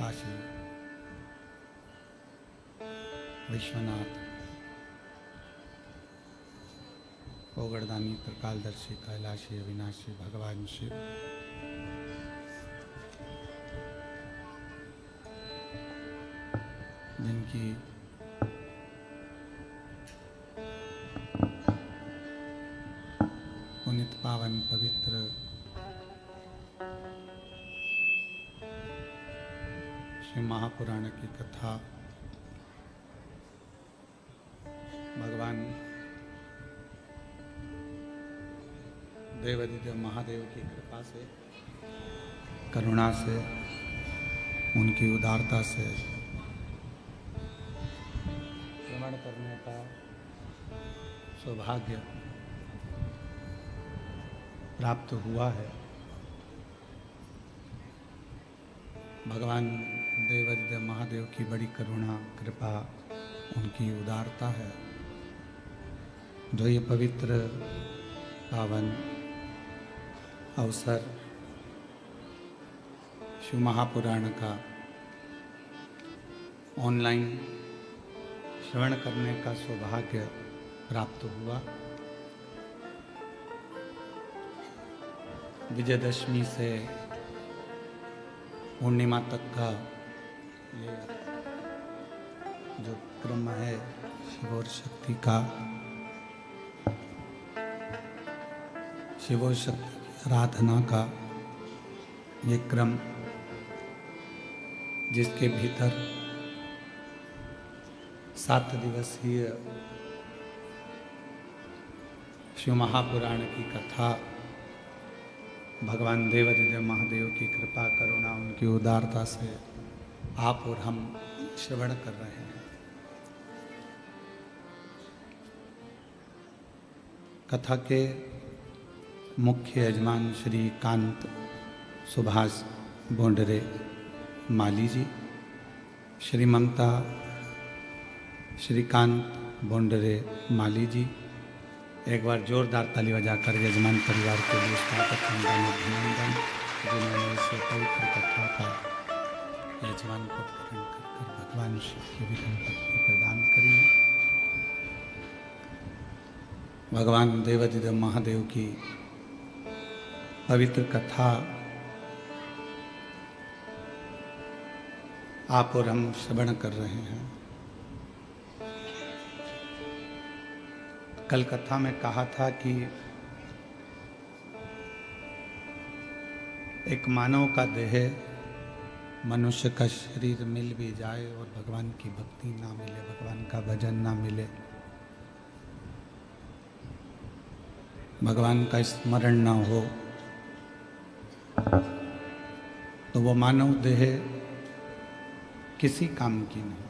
काशी विश्वनाथ ओगड़दानी त्रिकालदर्शी कैलाशी अविनाशी भगवान शिव जिनकी पुनित पावन पवित्र श्री महापुराण की कथा भगवान देवादिदेव महादेव की कृपा से, करुणा से, उनकी उदारता से श्रवण करने का सौभाग्य प्राप्त हुआ है। भगवान देवादिदेव महादेव की बड़ी करुणा, कृपा, उनकी उदारता है जो ये पवित्र पावन अवसर शिव महापुराण का ऑनलाइन श्रवण करने का सौभाग्य प्राप्त हुआ। विजयदशमी से पूर्णिमा तक का ये जो क्रम है शिव और शक्ति का, शिव और शक्ति की आराधना का ये क्रम, जिसके भीतर 7 दिवसीय शिव महापुराण की कथा भगवान देवादिदेव महादेव की कृपा, करुणा, उनकी उदारता से आप और हम श्रवण कर रहे हैं। कथा के मुख्य यजमान श्री कांत सुभाष बोंडरे माली जी, श्री ममता श्रीकांत बोंडरे माली जी, एक बार जोरदार ताली बजाकर यजमान परिवार के लिए स्वागत अभिनंदन, जिन्होंने इस पवित्र कथा का यजमान पद ग्रहण कर भगवान शिव की विघ्न पत्नी प्रदान करी। भगवान देवादिदेव महादेव की पवित्र कथा आप और हम श्रवण कर रहे हैं। कल कथा में कहा था कि एक मानव का देह, मनुष्य का शरीर मिल भी जाए और भगवान की भक्ति ना मिले, भगवान का भजन ना मिले, भगवान का स्मरण ना हो, तो वो मानव देह किसी काम की नहीं।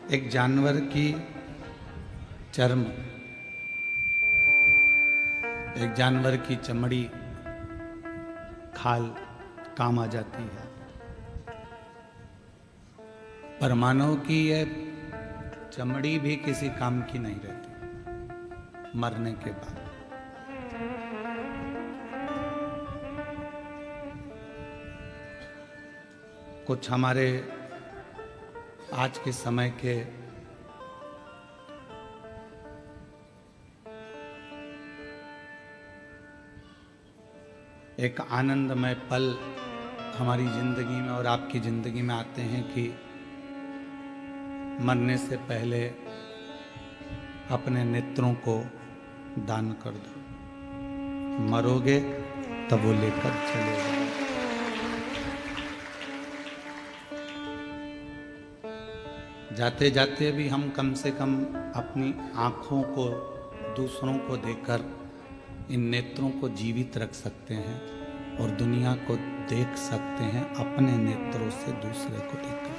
एक जानवर की चर्म, एक जानवर की चमड़ी, खाल काम आ जाती है, पर मानव की यह चमड़ी भी किसी काम की नहीं रहती मरने के बाद। कुछ हमारे आज के समय के एक आनंदमय पल हमारी जिंदगी में और आपकी जिंदगी में आते हैं कि मरने से पहले अपने नेत्रों को दान कर दो, मरोगे तब वो लेकर चले जाओ। जाते जाते भी हम कम से कम अपनी आँखों को दूसरों को देकर इन नेत्रों को जीवित रख सकते हैं और दुनिया को देख सकते हैं अपने नेत्रों से दूसरे को देखकर।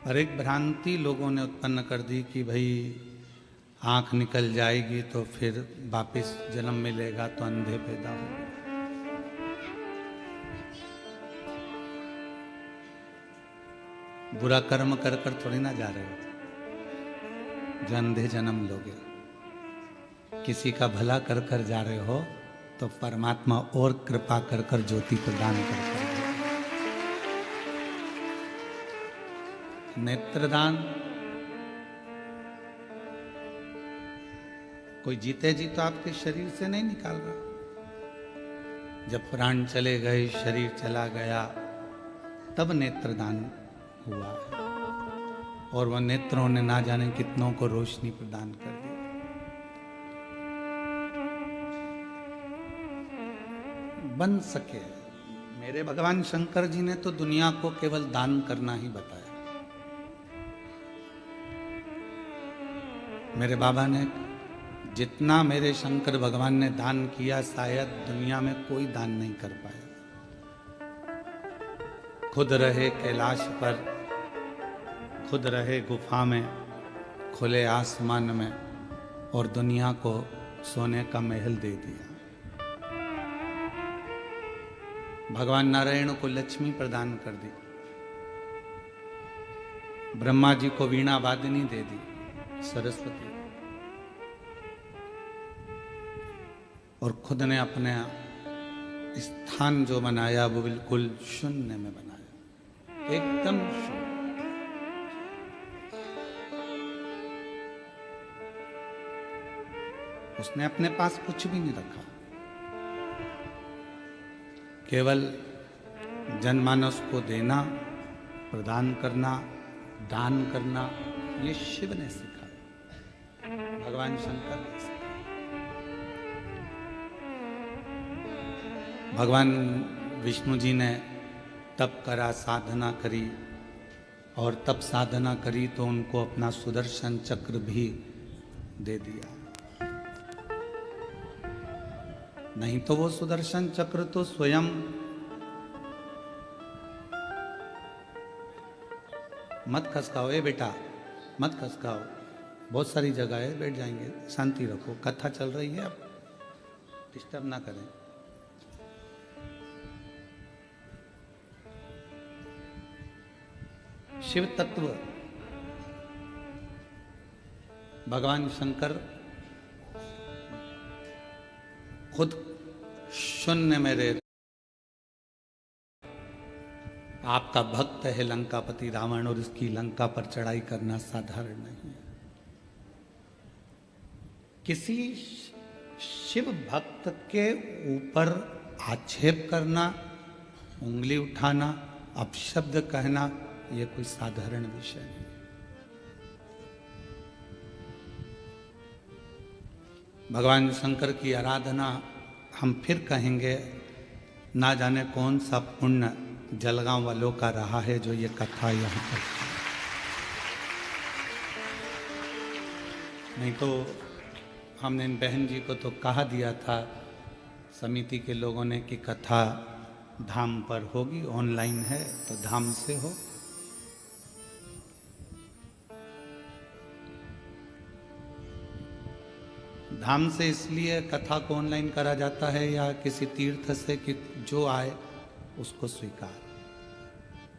पर एक भ्रांति लोगों ने उत्पन्न कर दी कि भाई आँख निकल जाएगी तो फिर वापस जन्म मिलेगा तो अंधे पैदा होंगे। बुरा कर्म कर कर थोड़ी ना जा रहे हो। जो अंधे जन्म लोगे। किसी का भला कर कर जा रहे हो तो परमात्मा और कृपा कर कर ज्योति प्रदान करता है। नेत्रदान कोई जीते जी तो आपके शरीर से नहीं निकाल रहा। जब प्राण चले गए, शरीर चला गया, तब नेत्रदान हुआ है। और वह नेत्रों ने ना जाने कितनों को रोशनी प्रदान कर दी। बन सके, मेरे भगवान शंकर जी ने तो दुनिया को केवल दान करना ही बताया। मेरे बाबा ने जितना मेरे शंकर भगवान ने दान किया, शायद दुनिया में कोई दान नहीं कर पाया। खुद रहे कैलाश पर, खुद रहे गुफा में, खुले आसमान में, और दुनिया को सोने का महल दे दिया। भगवान नारायण को लक्ष्मी प्रदान कर दी, ब्रह्मा जी को वीणा वादिनी दे दी, सरस्वती, और खुद ने अपने स्थान जो बनाया वो बिल्कुल शून्य में बनाया, एकदम शून्य। उसने अपने पास कुछ भी नहीं रखा, केवल जनमानस को देना, प्रदान करना, दान करना, ये शिव ने सिखाया, भगवान शंकर ने सिखाया। भगवान विष्णु जी ने तप करा, साधना करी, और तप साधना करी तो उनको अपना सुदर्शन चक्र भी दे दिया। नहीं तो वो सुदर्शन चक्र तो स्वयं मत खसकाओ, ए बेटा मत खसकाओ, बहुत सारी जगह है, बैठ जाएंगे, शांति रखो, कथा चल रही है, अब डिस्टर्ब ना करें। शिव तत्व भगवान शंकर खुद शून्य में रह, आपका भक्त है लंकापति रावण, और इसकी लंका पर चढ़ाई करना साधारण नहीं है। किसी शिव भक्त के ऊपर आक्षेप करना, उंगली उठाना, अपशब्द कहना, यह कोई साधारण विषय नहीं। भगवान शंकर की आराधना हम फिर कहेंगे, ना जाने कौन सा पुण्य जलगांव वालों का रहा है जो ये कथा यहाँ पर। नहीं तो हमने इन बहन जी को तो कहा दिया था समिति के लोगों ने कि कथा धाम पर होगी, ऑनलाइन है तो धाम से हो। धाम से इसलिए कथा को ऑनलाइन करा जाता है या किसी तीर्थ से कि जो आए उसको स्वीकार,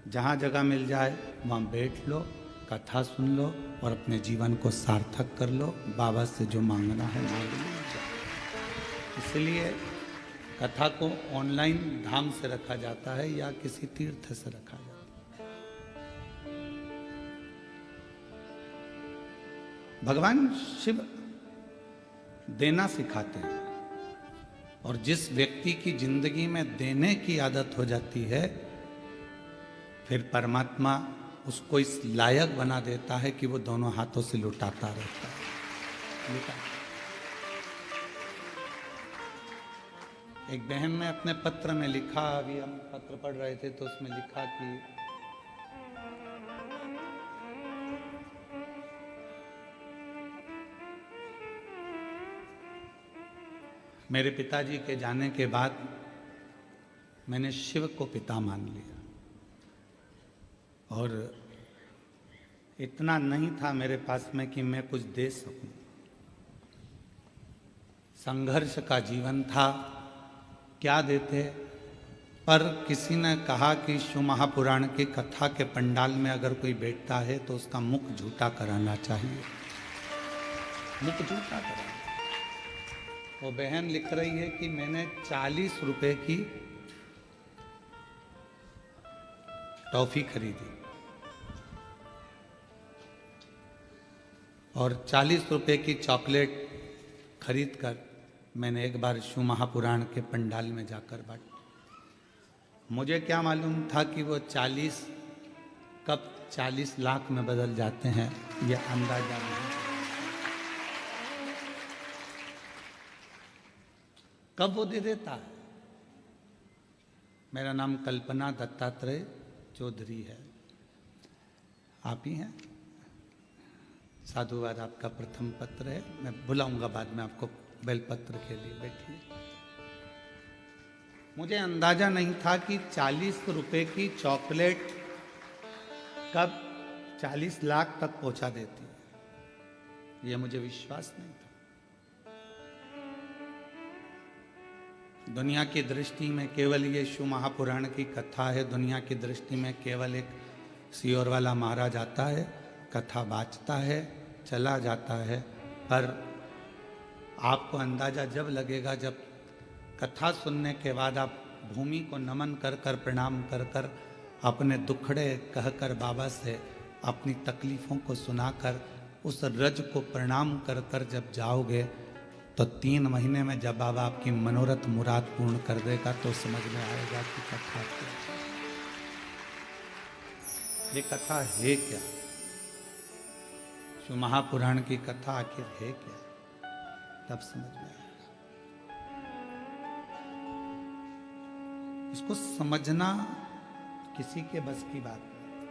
जहाँ जगह मिल जाए वहाँ बैठ लो, कथा सुन लो और अपने जीवन को सार्थक कर लो। बाबा से जो मांगना है मांग लो। इसलिए कथा को ऑनलाइन धाम से रखा जाता है या किसी तीर्थ से रखा जाता है। भगवान शिव देना सिखाते हैं, और जिस व्यक्ति की जिंदगी में देने की आदत हो जाती है, फिर परमात्मा उसको इस लायक बना देता है कि वो दोनों हाथों से लुटाता रहता है। एक बहन ने अपने पत्र में लिखा, अभी हम पत्र पढ़ रहे थे तो उसमें लिखा कि मेरे पिताजी के जाने के बाद मैंने शिव को पिता मान लिया, और इतना नहीं था मेरे पास में कि मैं कुछ दे सकूं। संघर्ष का जीवन था, क्या देते। पर किसी ने कहा कि शिव महापुराण की कथा के पंडाल में अगर कोई बैठता है तो उसका मुख झूठा कराना चाहिए। मुख झूठा करा। वो बहन लिख रही है कि मैंने 40 रुपए की टॉफी खरीदी और 40 रुपए की चॉकलेट खरीद कर मैंने एक बार शिव महापुराण के पंडाल में जाकर बांटी। मुझे क्या मालूम था कि वो 40 कब 40 लाख में बदल जाते हैं, ये अंदाजा नहीं। कब वो दे देता है। मेरा नाम कल्पना दत्तात्रेय चौधरी है, आप ही हैं। साधुवाद आपका प्रथम पत्र है, मैं बुलाऊंगा बाद में आपको बेलपत्र के लिए, बैठिए। मुझे अंदाजा नहीं था कि 40 रुपए की चॉकलेट कब 40 लाख तक पहुंचा देती है, यह मुझे विश्वास नहीं था। दुनिया की दृष्टि में केवल ये शिव महापुराण की कथा है। दुनिया की दृष्टि में केवल एक सियोर वाला महाराज आता है, कथा बाँचता है, चला जाता है। पर आपको अंदाजा जब लगेगा, जब कथा सुनने के बाद आप भूमि को नमन कर कर, प्रणाम कर कर, अपने दुखड़े कहकर बाबा से अपनी तकलीफ़ों को सुनाकर, उस रज को प्रणाम कर कर जब जाओगे, तो 3 महीने में जब बाबा आपकी मनोरथ मुराद पूर्ण कर देगा तो समझ में आएगा कि कथा क्या, ये कथा है क्या, शिव महापुराण की कथा आखिर है क्या, तब समझ में आएगा। इसको समझना किसी के बस की बात नहीं।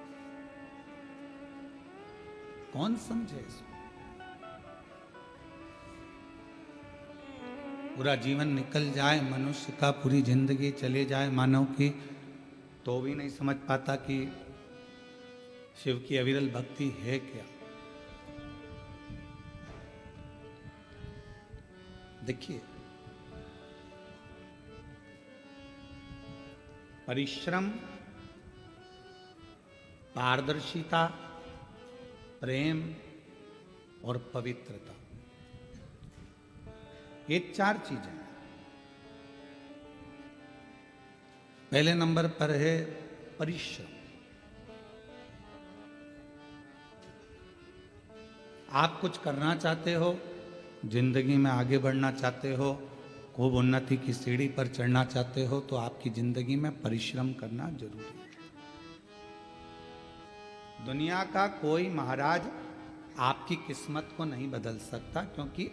कौन समझे इसको? पूरा जीवन निकल जाए मनुष्य का, पूरी जिंदगी चली जाए मानव की, तो भी नहीं समझ पाता कि शिव की अविरल भक्ति है क्या। देखिए, परिश्रम, पारदर्शिता, प्रेम और पवित्रता, ये 4 चीजें। पहले नंबर पर है परिश्रम। आप कुछ करना चाहते हो, जिंदगी में आगे बढ़ना चाहते हो, खूब उन्नति की सीढ़ी पर चढ़ना चाहते हो, तो आपकी जिंदगी में परिश्रम करना जरूरी है। दुनिया का कोई महाराज आपकी किस्मत को नहीं बदल सकता, क्योंकि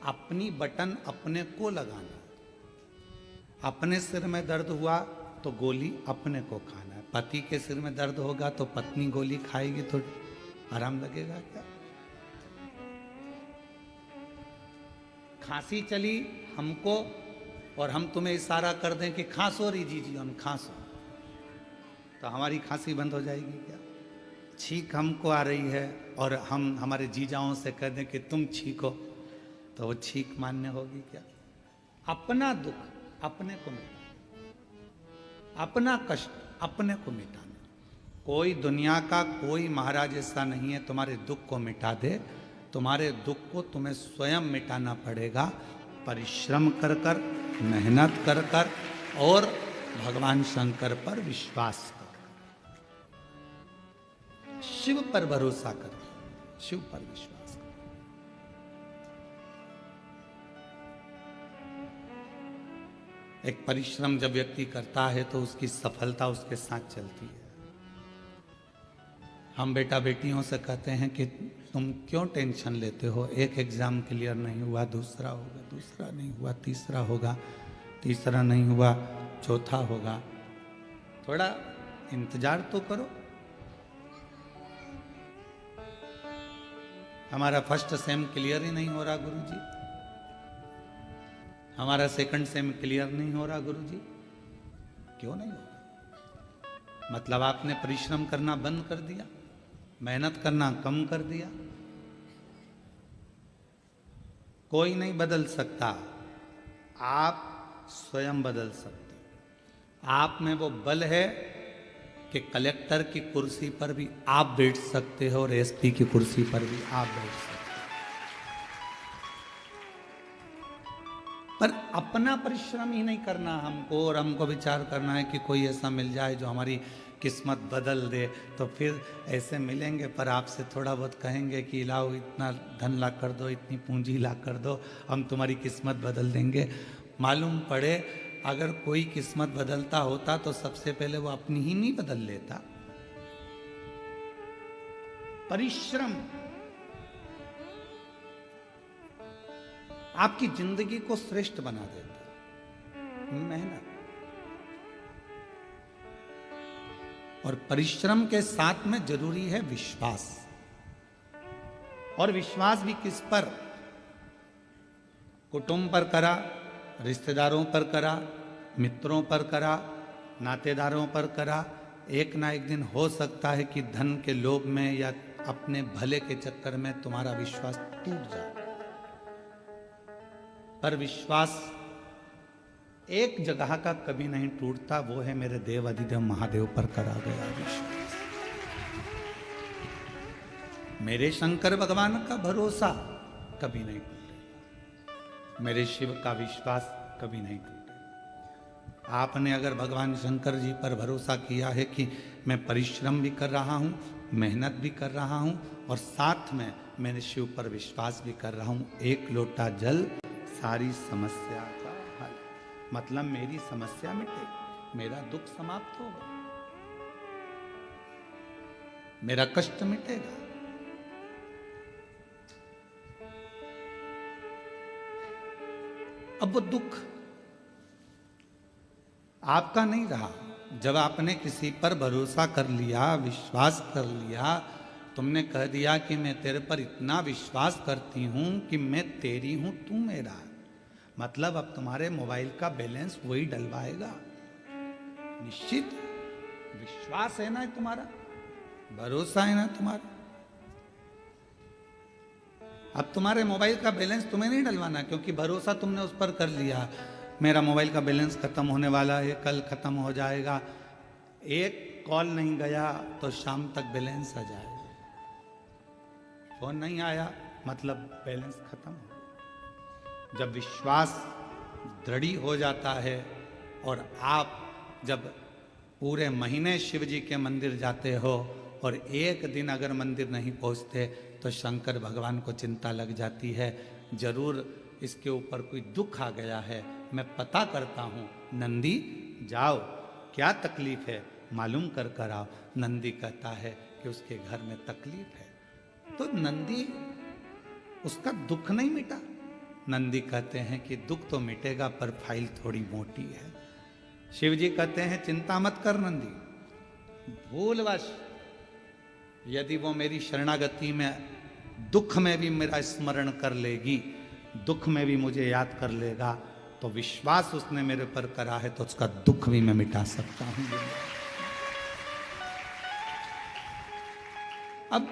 अपनी बटन अपने को लगाना। अपने सिर में दर्द हुआ तो गोली अपने को खाना है। पति के सिर में दर्द होगा तो पत्नी गोली खाएगी तो आराम लगेगा क्या? खांसी चली हमको और हम तुम्हें इशारा कर दें कि खांसो री जी हम खांसो, तो हमारी खांसी बंद हो जाएगी क्या? छींक हमको आ रही है और हम हमारे जीजाओं से कह दें कि तुम छींको, तो वो छींक मान्य होगी क्या? अपना दुख अपने को मिटाना, अपना कष्ट अपने को मिटाना। कोई दुनिया का कोई महाराज ऐसा नहीं है तुम्हारे दुख को मिटा दे। तुम्हारे दुख को तुम्हें स्वयं मिटाना पड़ेगा, परिश्रम कर कर, मेहनत कर कर और भगवान शंकर पर विश्वास कर, शिव पर भरोसा कर, शिव पर विश्वास कर। एक परिश्रम जब व्यक्ति करता है तो उसकी सफलता उसके साथ चलती है। हम बेटा बेटियों से कहते हैं कि तुम क्यों टेंशन लेते हो, एक एग्जाम क्लियर नहीं हुआ, दूसरा होगा, दूसरा नहीं हुआ, तीसरा होगा, तीसरा नहीं हुआ, चौथा होगा। थोड़ा इंतजार तो करो। हमारा फर्स्ट सेम क्लियर ही नहीं हो रहा गुरुजी, हमारा सेकंड सेम क्लियर नहीं हो रहा गुरुजी। क्यों नहीं हो रहा? मतलब आपने परिश्रम करना बंद कर दिया, मेहनत करना कम कर दिया। कोई नहीं बदल सकता, आप स्वयं बदल सकते। आप में वो बल है कि कलेक्टर की कुर्सी पर भी आप बैठ सकते हो और एसपी की कुर्सी पर भी आप बैठ सकते हो। पर अपना परिश्रम ही नहीं करना हमको, और हमको विचार करना है कि कोई ऐसा मिल जाए जो हमारी किस्मत बदल दे, तो फिर ऐसे मिलेंगे पर आपसे थोड़ा बहुत कहेंगे कि लाओ इतना धन ला कर दो, इतनी पूंजी ला कर दो, हम तुम्हारी किस्मत बदल देंगे। मालूम पड़े अगर कोई किस्मत बदलता होता तो सबसे पहले वो अपनी ही नहीं बदल लेता। परिश्रम आपकी जिंदगी को श्रेष्ठ बना देता। मेहनत और परिश्रम के साथ में जरूरी है विश्वास। और विश्वास भी किस पर? कुटुंब पर करा, रिश्तेदारों पर करा, मित्रों पर करा, नातेदारों पर करा। एक ना एक दिन हो सकता है कि धन के लोभ में या अपने भले के चक्कर में तुम्हारा विश्वास टूट जाए, पर विश्वास एक जगह का कभी नहीं टूटता, वो है मेरे देव अधिदेव महादेव पर करा गया विश्वास। मेरे शंकर भगवान का भरोसा कभी नहीं टूटेगा, मेरे शिव का विश्वास कभी नहीं टूटेगा। आपने अगर भगवान शंकर जी पर भरोसा किया है कि मैं परिश्रम भी कर रहा हूं, मेहनत भी कर रहा हूं, और साथ में मैंने शिव पर विश्वास भी कर रहा हूं, एक लोटा जल सारी समस्या का हल। मतलब मेरी समस्या मिटेगी, मेरा दुख समाप्त होगा, मेरा कष्ट मिटेगा। अब वो दुख आपका नहीं रहा। जब आपने किसी पर भरोसा कर लिया, विश्वास कर लिया, तुमने कह दिया कि मैं तेरे पर इतना विश्वास करती हूं कि मैं तेरी हूं, तू मेरा, मतलब अब तुम्हारे मोबाइल का बैलेंस वही डलवाएगा। निश्चित विश्वास है ना तुम्हारा, भरोसा है ना तुम्हारा। अब तुम्हारे मोबाइल का बैलेंस तुम्हें नहीं डलवाना, क्योंकि भरोसा तुमने उस पर कर लिया। मेरा मोबाइल का बैलेंस खत्म होने वाला है, कल खत्म हो जाएगा, एक कॉल नहीं गया तो शाम तक बैलेंस आ जाएगा। फोन नहीं आया मतलब बैलेंस खत्म हो। जब विश्वास दृढ़ हो जाता है, और आप जब पूरे महीने शिव जी के मंदिर जाते हो और एक दिन अगर मंदिर नहीं पहुंचते तो शंकर भगवान को चिंता लग जाती है, जरूर इसके ऊपर कोई दुख आ गया है, मैं पता करता हूँ। नंदी जाओ, क्या तकलीफ है मालूम कर कर आओ। नंदी कहता है कि उसके घर में तकलीफ है, तो नंदी उसका दुख नहीं मिटा। नंदी कहते हैं कि दुख तो मिटेगा पर फाइल थोड़ी मोटी है। शिव जी कहते हैं चिंता मत कर नंदी, भूलवश यदि वो मेरी शरणागति में दुख में भी मेरा स्मरण कर लेगी, दुख में भी मुझे याद कर लेगा, तो विश्वास उसने मेरे पर करा है तो उसका दुख भी मैं मिटा सकता हूं। अब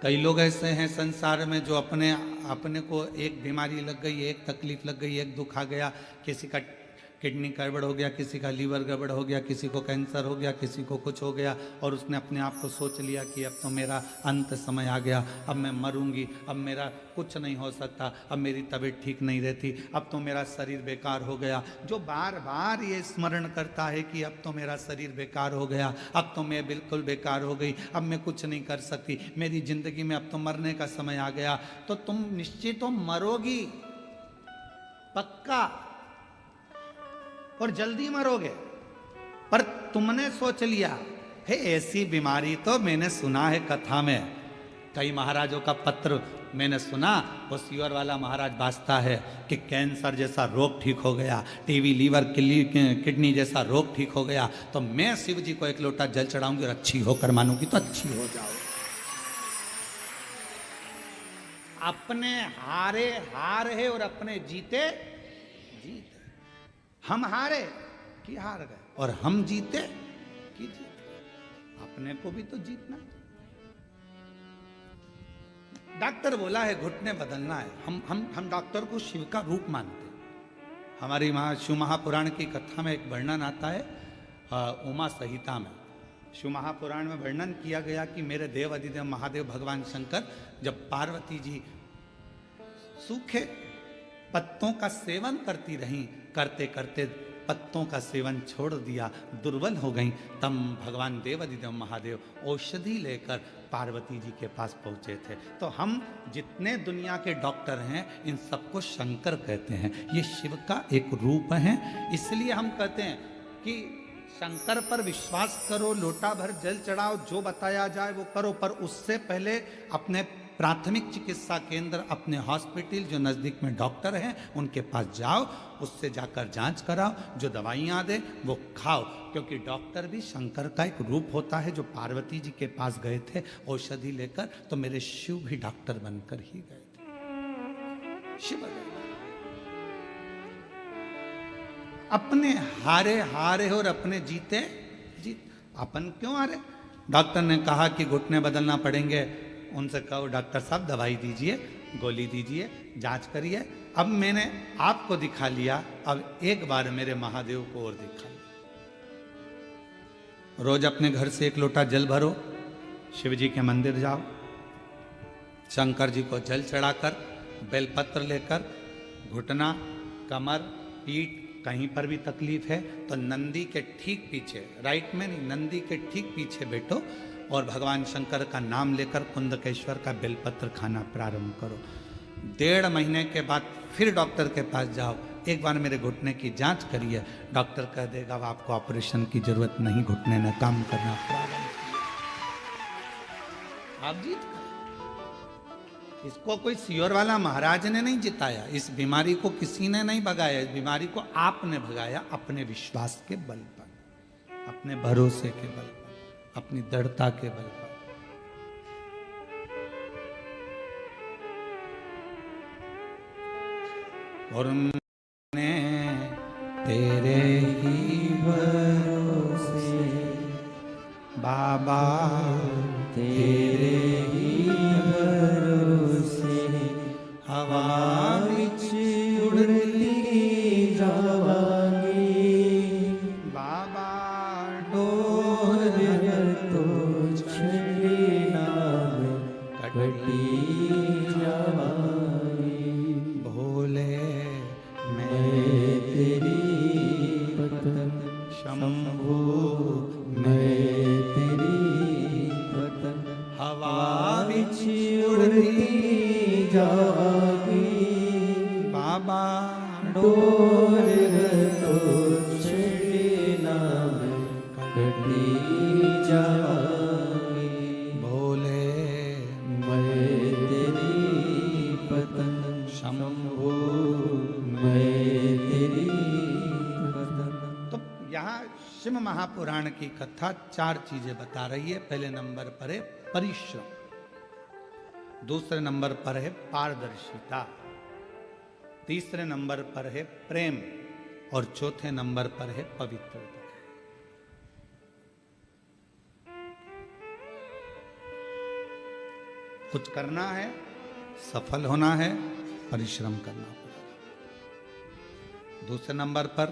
कई लोग ऐसे हैं संसार में जो अपने को एक बीमारी लग गई, एक तकलीफ लग गई, एक दुख आ गया, किसी का किडनी गड़बड़ हो गया, किसी का लीवर गड़बड़ हो गया, किसी को कैंसर हो गया, किसी को कुछ हो गया, और उसने अपने आप को सोच लिया कि अब तो मेरा अंत समय आ गया, अब मैं मरूंगी, अब मेरा कुछ नहीं हो सकता, अब मेरी तबीयत ठीक नहीं रहती, अब तो मेरा शरीर बेकार हो गया। जो बार बार ये स्मरण करता है कि अब तो मेरा शरीर बेकार हो गया, अब तो मैं बिल्कुल बेकार हो गई, अब मैं कुछ नहीं कर सकती, मेरी जिंदगी में अब तो मरने का समय आ गया, तो तुम निश्चित हो मरोगी, पक्का, और जल्दी मरोगे। पर तुमने सोच लिया है ऐसी बीमारी, तो मैंने सुना है कथा में, कई महाराजों का पत्र मैंने सुना, वो सीवर वाला महाराज बाजता है कि कैंसर जैसा रोग ठीक हो गया, टीवी लीवर किडनी जैसा रोग ठीक हो गया, तो मैं शिव जी को एक लोटा जल चढ़ाऊंगी और अच्छी होकर मानूंगी, तो अच्छी हो जाओ। अपने हारे हार है और अपने जीते जीत। हम हारे कि हार गए, और हम जीते कि जीत। अपने को भी तो जीतना। डॉक्टर बोला है घुटने बदलना है, हम डॉक्टर को शिव का रूप मानते हैं। हमारी शिव महापुराण की कथा में एक वर्णन आता है, उमा संहिता में शिव महापुराण में वर्णन किया गया कि मेरे देव अधिदेव महादेव भगवान शंकर जब पार्वती जी सूखे पत्तों का सेवन करती रहीं, करते करते पत्तों का सेवन छोड़ दिया, दुर्बल हो गईं। तब भगवान देवाधिदेव महादेव औषधि लेकर पार्वती जी के पास पहुंचे थे। तो हम जितने दुनिया के डॉक्टर हैं इन सबको शंकर कहते हैं। ये शिव का एक रूप है। इसलिए हम कहते हैं कि शंकर पर विश्वास करो, लोटा भर जल चढ़ाओ, जो बताया जाए वो करो, पर उससे पहले अपने प्राथमिक चिकित्सा केंद्र, अपने हॉस्पिटल जो नज़दीक में डॉक्टर हैं उनके पास जाओ, उससे जाकर जांच कराओ, जो दवाइयाँ दे वो खाओ। क्योंकि डॉक्टर भी शंकर का एक रूप होता है। जो पार्वती जी के पास गए थे औषधि लेकर, तो मेरे शिव भी डॉक्टर बनकर ही गए थे। शिव अपने हारे हारे और अपने जीते जीत। अपन क्यों हारे? डॉक्टर ने कहा कि घुटने बदलना पड़ेंगे, उनसे कहो डॉक्टर साहब दवाई दीजिए, गोली दीजिए, जांच करिए। अब मैंने आपको दिखा लिया, अब एक बार मेरे महादेव को और दिखा लिया। रोज अपने घर से एक लोटा जल भरो, शिव जी के मंदिर जाओ, शंकर जी को जल चढ़ाकर, बेलपत्र लेकर, घुटना, कमर, पीठ कहीं पर भी तकलीफ है तो नंदी के ठीक पीछे, राइट में नहीं, नंदी के ठीक पीछे बैठो और भगवान शंकर का नाम लेकर कुंदकेश्वर का बेलपत्र खाना प्रारंभ करो। 1.5 महीने के बाद फिर डॉक्टर के पास जाओ, एक बार मेरे घुटने की जांच करिए, डॉक्टर कह देगा अब आपको ऑपरेशन की जरूरत नहीं, घुटने ने काम करना प्रारंभ किया। आप जीत गए। इसको कोई सियोर वाला महाराज ने नहीं जिताया, इस बीमारी को किसी ने नहीं भगाया, इस बीमारी को आपने भगाया अपने विश्वास के बल पर, अपने भरोसे के बल पर, अपनी दृढ़ता के बल पर। और मैं तेरे ही भरोसे बाबा, तेरे ही भरोसे हवा विच उड़ती जावांगी बाबा, डोर तो छड़ना कटी जावांगी। भोले मैं तेरी पतन शंभू, मैं तेरी पतन हवा विच उड़ती जागी बाबा, डोर तो छड़ना कटी जागी। भोले मैं तेरी पतन शंभू, मैं तेरी पतन। तो यहाँ शिव महापुराण की कथा 4 चीजें बता रही है। पहले नंबर पर है परिश्रम, दूसरे नंबर पर है पारदर्शिता, तीसरे नंबर पर है प्रेम और चौथे नंबर पर है पवित्रता। कुछ करना है, सफल होना है, परिश्रम करना पड़ेगा। दूसरे नंबर पर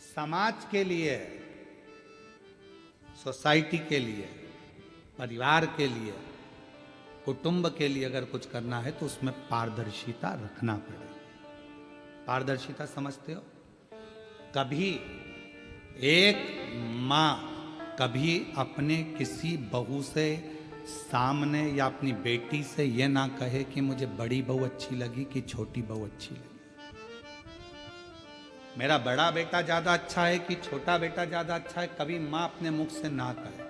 समाज के लिए, सोसाइटी के लिए, परिवार के लिए, कुटुंब के लिए अगर कुछ करना है तो उसमें पारदर्शिता रखना पड़ेगा। पारदर्शिता समझते हो? कभी एक माँ कभी अपने किसी बहू से सामने या अपनी बेटी से ये ना कहे कि मुझे बड़ी बहू अच्छी लगी कि छोटी बहू अच्छी लगी, मेरा बड़ा बेटा ज्यादा अच्छा है कि छोटा बेटा ज्यादा अच्छा है। कभी माँ अपने मुख से ना कहे,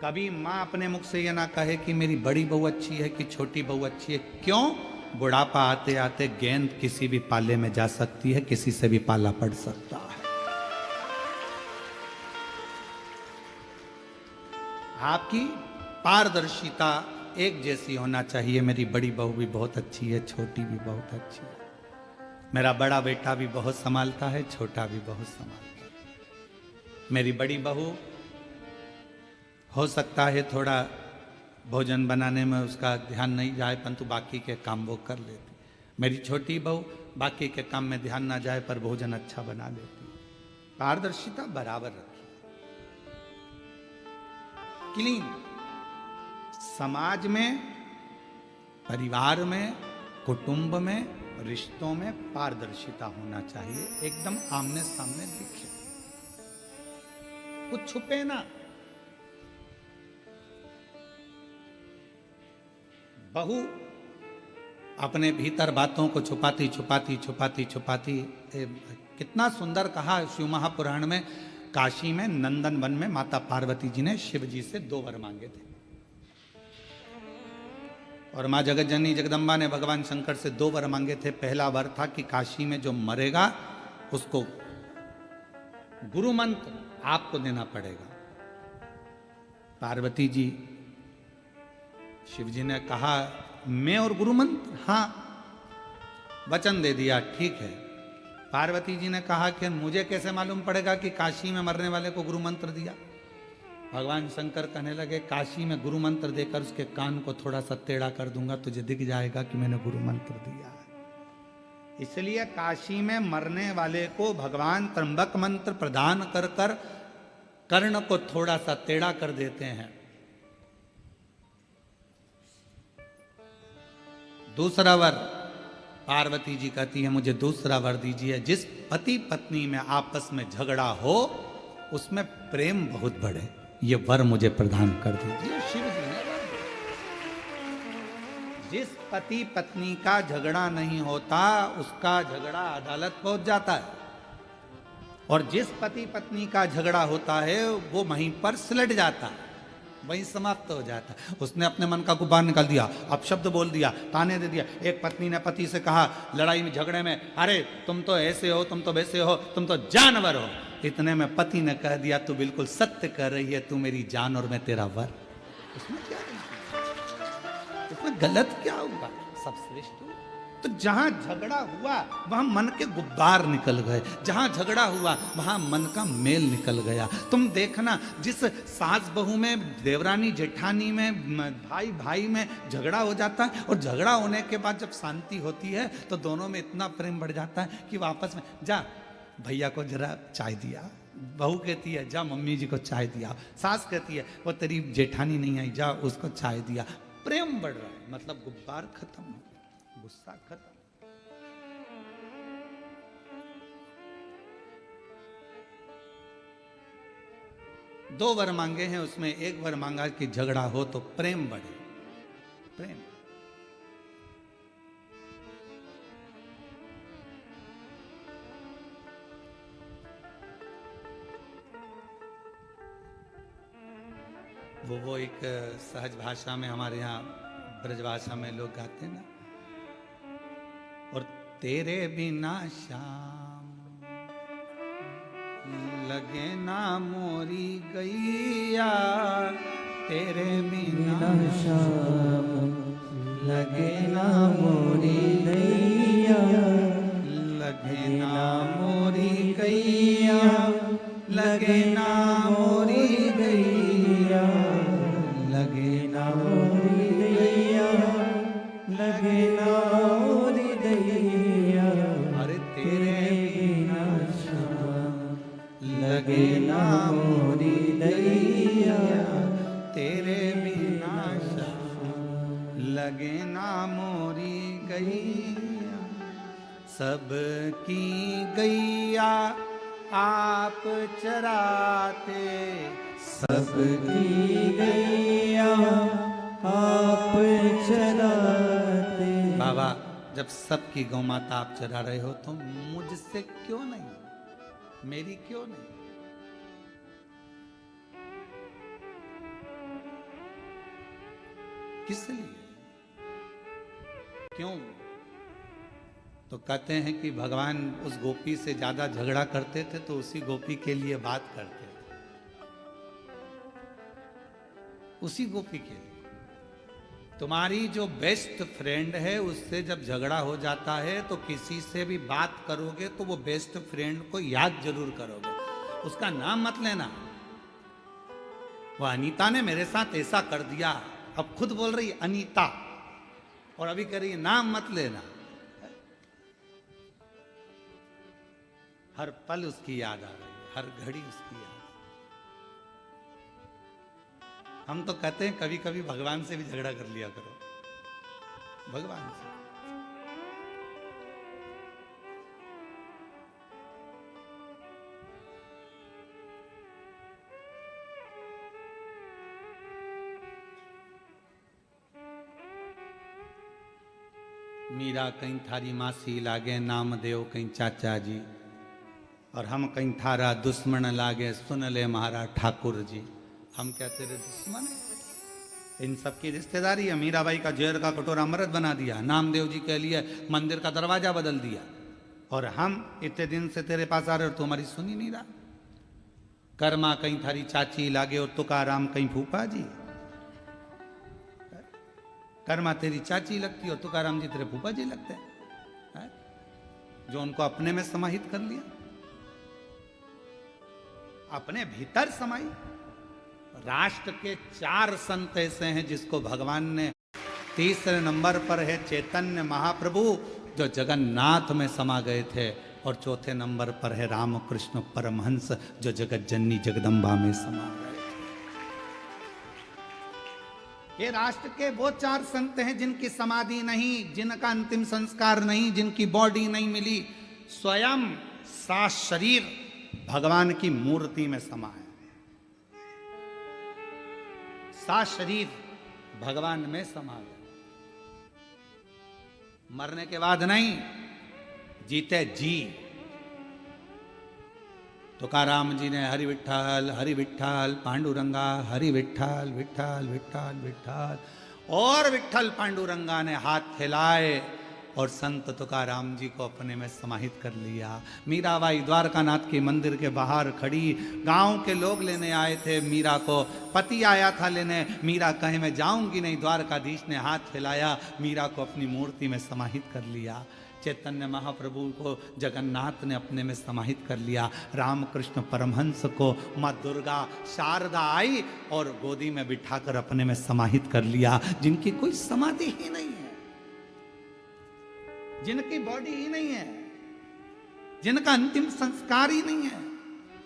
कभी माँ अपने मुख से ये ना कहे कि मेरी बड़ी बहू अच्छी है कि छोटी बहू अच्छी है। क्यों? बुढ़ापा आते आते गेंद किसी भी पाले में जा सकती है, किसी से भी पाला पड़ सकता है। आपकी पारदर्शिता एक जैसी होना चाहिए। मेरी बड़ी बहू भी बहुत अच्छी है, छोटी भी बहुत अच्छी है, मेरा बड़ा बेटा भी बहुत संभालता है, छोटा भी बहुत संभालता है। मेरी बड़ी बहू हो सकता है थोड़ा भोजन बनाने में उसका ध्यान नहीं जाए, परंतु बाकी के काम वो कर लेती। मेरी छोटी बहू बाकी के काम में ध्यान ना जाए पर भोजन अच्छा बना लेती। पारदर्शिता बराबर रखी, क्लीन। समाज में, परिवार में, कुटुंब में, रिश्तों में पारदर्शिता होना चाहिए, एकदम आमने सामने दिखे, कुछ छुपे ना। बहू अपने भीतर बातों को छुपाती छुपाती छुपाती छुपाती, कितना सुंदर कहा शिव महापुराण में, काशी में नंदन वन में माता पार्वती जी ने शिव जी से 2 वर मांगे थे, और माँ जगत जननी जगदम्बा ने भगवान शंकर से 2 वर मांगे थे। पहला वर था कि काशी में जो मरेगा उसको गुरु मंत्र आपको देना पड़ेगा। पार्वती जी, शिव जी ने कहा मैं और गुरु मंत्र, हाँ, वचन दे दिया, ठीक है। पार्वती जी ने कहा कि मुझे कैसे मालूम पड़ेगा कि काशी में मरने वाले को गुरु मंत्र दिया। भगवान शंकर कहने लगे काशी में गुरु मंत्र देकर उसके कान को थोड़ा सा टेढ़ा कर दूंगा, तुझे दिख जाएगा कि मैंने गुरु मंत्र दिया है। इसलिए काशी में मरने वाले को भगवान त्र्यंबक मंत्र प्रदान कर कर कर्ण को थोड़ा सा टेढ़ा कर देते हैं। दूसरा वर, पार्वती जी कहती है मुझे दूसरा वर दीजिए, जिस पति पत्नी में आपस में झगड़ा हो उसमें प्रेम बहुत बढ़े, ये वर मुझे प्रदान कर दीजिए। शिव जी ने वर दिया। जिस पति पत्नी का झगड़ा नहीं होता उसका झगड़ा अदालत पहुंच जाता है, और जिस पति पत्नी का झगड़ा होता है वो वहीं पर सिलट जाता है, वहीं समाप्त हो जाता है। उसने अपने मन का गुबार निकाल दिया, अपशब्द बोल दिया, ताने दे दिया। एक पत्नी ने पति से कहा लड़ाई में झगड़े में, अरे तुम तो ऐसे हो, तुम तो वैसे हो, तुम तो जानवर हो। इतने में पति ने कह दिया तू बिल्कुल सत्य कर रही है, तू मेरी जान और मैं तेरा वर। उसमें क्या, उसमें गलत क्या हुआ, सब श्रेष्ठ हुआ। तो जहां झगड़ा हुआ वहां मन के गुब्बार निकल गए, जहां झगड़ा हुआ वहां मन का मेल निकल गया। तुम देखना जिस सास बहू में, देवरानी जेठानी में, भाई भाई में झगड़ा हो जाता है, और झगड़ा होने के बाद जब शांति होती है तो दोनों में इतना प्रेम बढ़ जाता है कि वापस में जा भैया को जरा चाय दिया, बहू कहती है जा मम्मी जी को चाय दिया, सास कहती है वो तेरी जेठानी नहीं आई जा उसको चाय दिया। प्रेम बढ़ रहा है, मतलब गुब्बार खत्म हो, गुस्सा खत्म। दो वर मांगे हैं, उसमें एक वर मांगा कि झगड़ा हो तो प्रेम बढ़े, प्रेम। वो एक सहज भाषा में हमारे यहाँ ब्रजभाषा में लोग गाते हैं ना, और तेरे बिना शाम लगे ना मोरी गैया, तेरे बिना शाम लगे ना मोरी गैया, लगे ना मोरी गैया, लगे ना मोरी गैया, लगे ना मोरी गैया, लगे ना मोरी गैया। अरे तेरे बिना शाम लगे ना मोरी गैया, तेरे बिना लगे ना मोरी गैया। सबकी गैया आप चराते, सबकी गैया आप चराते। बाबा जब सबकी गौ माता आप चरा रहे हो तो मुझसे क्यों नहीं, मेरी क्यों नहीं? किस लिए, क्यों? तो कहते हैं कि भगवान उस गोपी से ज्यादा झगड़ा करते थे तो उसी गोपी के लिए बात करते थे, उसी गोपी के लिए। तुम्हारी जो बेस्ट फ्रेंड है उससे जब झगड़ा हो जाता है तो किसी से भी बात करोगे तो वो बेस्ट फ्रेंड को याद जरूर करोगे, उसका नाम मत लेना। वो अनीता ने मेरे साथ ऐसा कर दिया, अब खुद बोल रही अनीता, और अभी कह रही नाम मत लेना। हर पल उसकी याद आ रही है, हर घड़ी उसकी याद। हम तो कहते हैं कभी कभी भगवान से भी झगड़ा कर लिया करो, भगवान से। मीरा कहीं थारी मासी लागे नामदेव कहीं चाचा जी, और हम कहीं थारा दुश्मन लागे सुन ले महाराज ठाकुर जी। हम क्या तेरे दुश्मन हैं? इन सब की रिश्तेदारी है। मीराबाई का जहर का कटोरा अमृत बना दिया, नामदेव जी के लिए मंदिर का दरवाजा बदल दिया, और हम इतने दिन से तेरे पास आ रहे हो, तुम्हारी सुनी नहीं रहा। कर्मा कहीं थारी चाची लागे और तुकाराम कहीं फूफा जी। कर्मा तेरी चाची लगती और तुकाराम जी तेरे फूफा जी लगते हैं, जो उनको अपने में समाहित कर लिया, अपने भीतर समाई। राष्ट्र के 4 संत ऐसे हैं जिसको भगवान ने, तीसरे नंबर पर है चैतन्य महाप्रभु जो जगन्नाथ में समा गए थे, और चौथे नंबर पर है रामकृष्ण परमहंस जो जगत जननी जगदम्बा में समा गए थे। ये राष्ट्र के वो 4 संत हैं जिनकी समाधि नहीं, जिनका अंतिम संस्कार नहीं, जिनकी बॉडी नहीं मिली, स्वयं सा शरीर भगवान की मूर्ति में समा है। सा शरीर भगवान में समा गया। मरने के बाद नहीं, जीते जी। तुकाराम जी ने हरि विठ्ठल पांडुरंगा, हरि विठ्ठल विठ्ठल विठ्ठल विठ्ठल, और विठ्ठल पांडुरंगा ने हाथ हिलाए और संत तुकाराम जी को अपने में समाहित कर लिया। मीराबाई द्वारकानाथ के मंदिर के बाहर खड़ी, गांव के लोग लेने आए थे मीरा को, पति आया था लेने, मीरा कहे मैं जाऊंगी नहीं, द्वारकाधीश ने हाथ हिलाया, मीरा को अपनी मूर्ति में समाहित कर लिया। चैतन्य महाप्रभु को जगन्नाथ ने अपने में समाहित कर लिया। रामकृष्ण परमहंस को माँ दुर्गा शारदा आई और गोदी में बिठाकर अपने में समाहित कर लिया, जिनकी कोई समाधि ही नहीं है, जिनकी बॉडी ही नहीं है, जिनका अंतिम संस्कार ही नहीं है,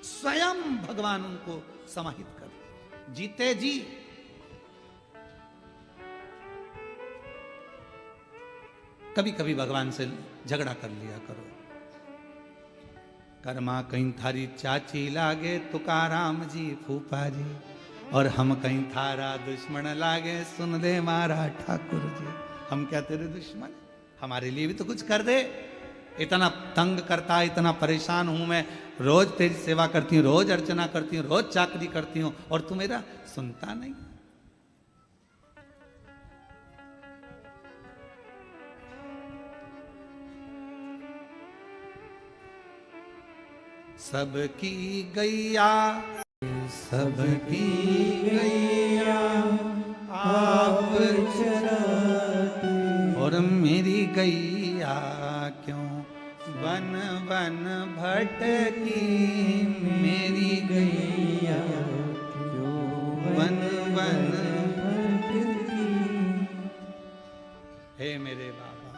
स्वयं भगवान उनको समाहित कर जीते जी। कभी कभी भगवान से झगड़ा कर लिया करो। कर्मा कहीं थारी चाची लागे तुकाराम जी फूफा जी, और हम कहीं थारा दुश्मन लागे सुन ले मारा ठाकुर जी। हम क्या तेरे दुश्मन? हमारे लिए भी तो कुछ कर दे। इतना तंग करता, इतना परेशान हूं मैं, रोज तेरी सेवा करती हूँ, रोज अर्चना करती हूँ, रोज चाकरी करती हूँ, और तू मेरा सुनता नहीं। सबकी गैया सबकी गैया आप चराते, और मेरी गैया क्यों वन वन भटकी, मेरी गैया क्यों वन वन भटकी। हे मेरे बाबा,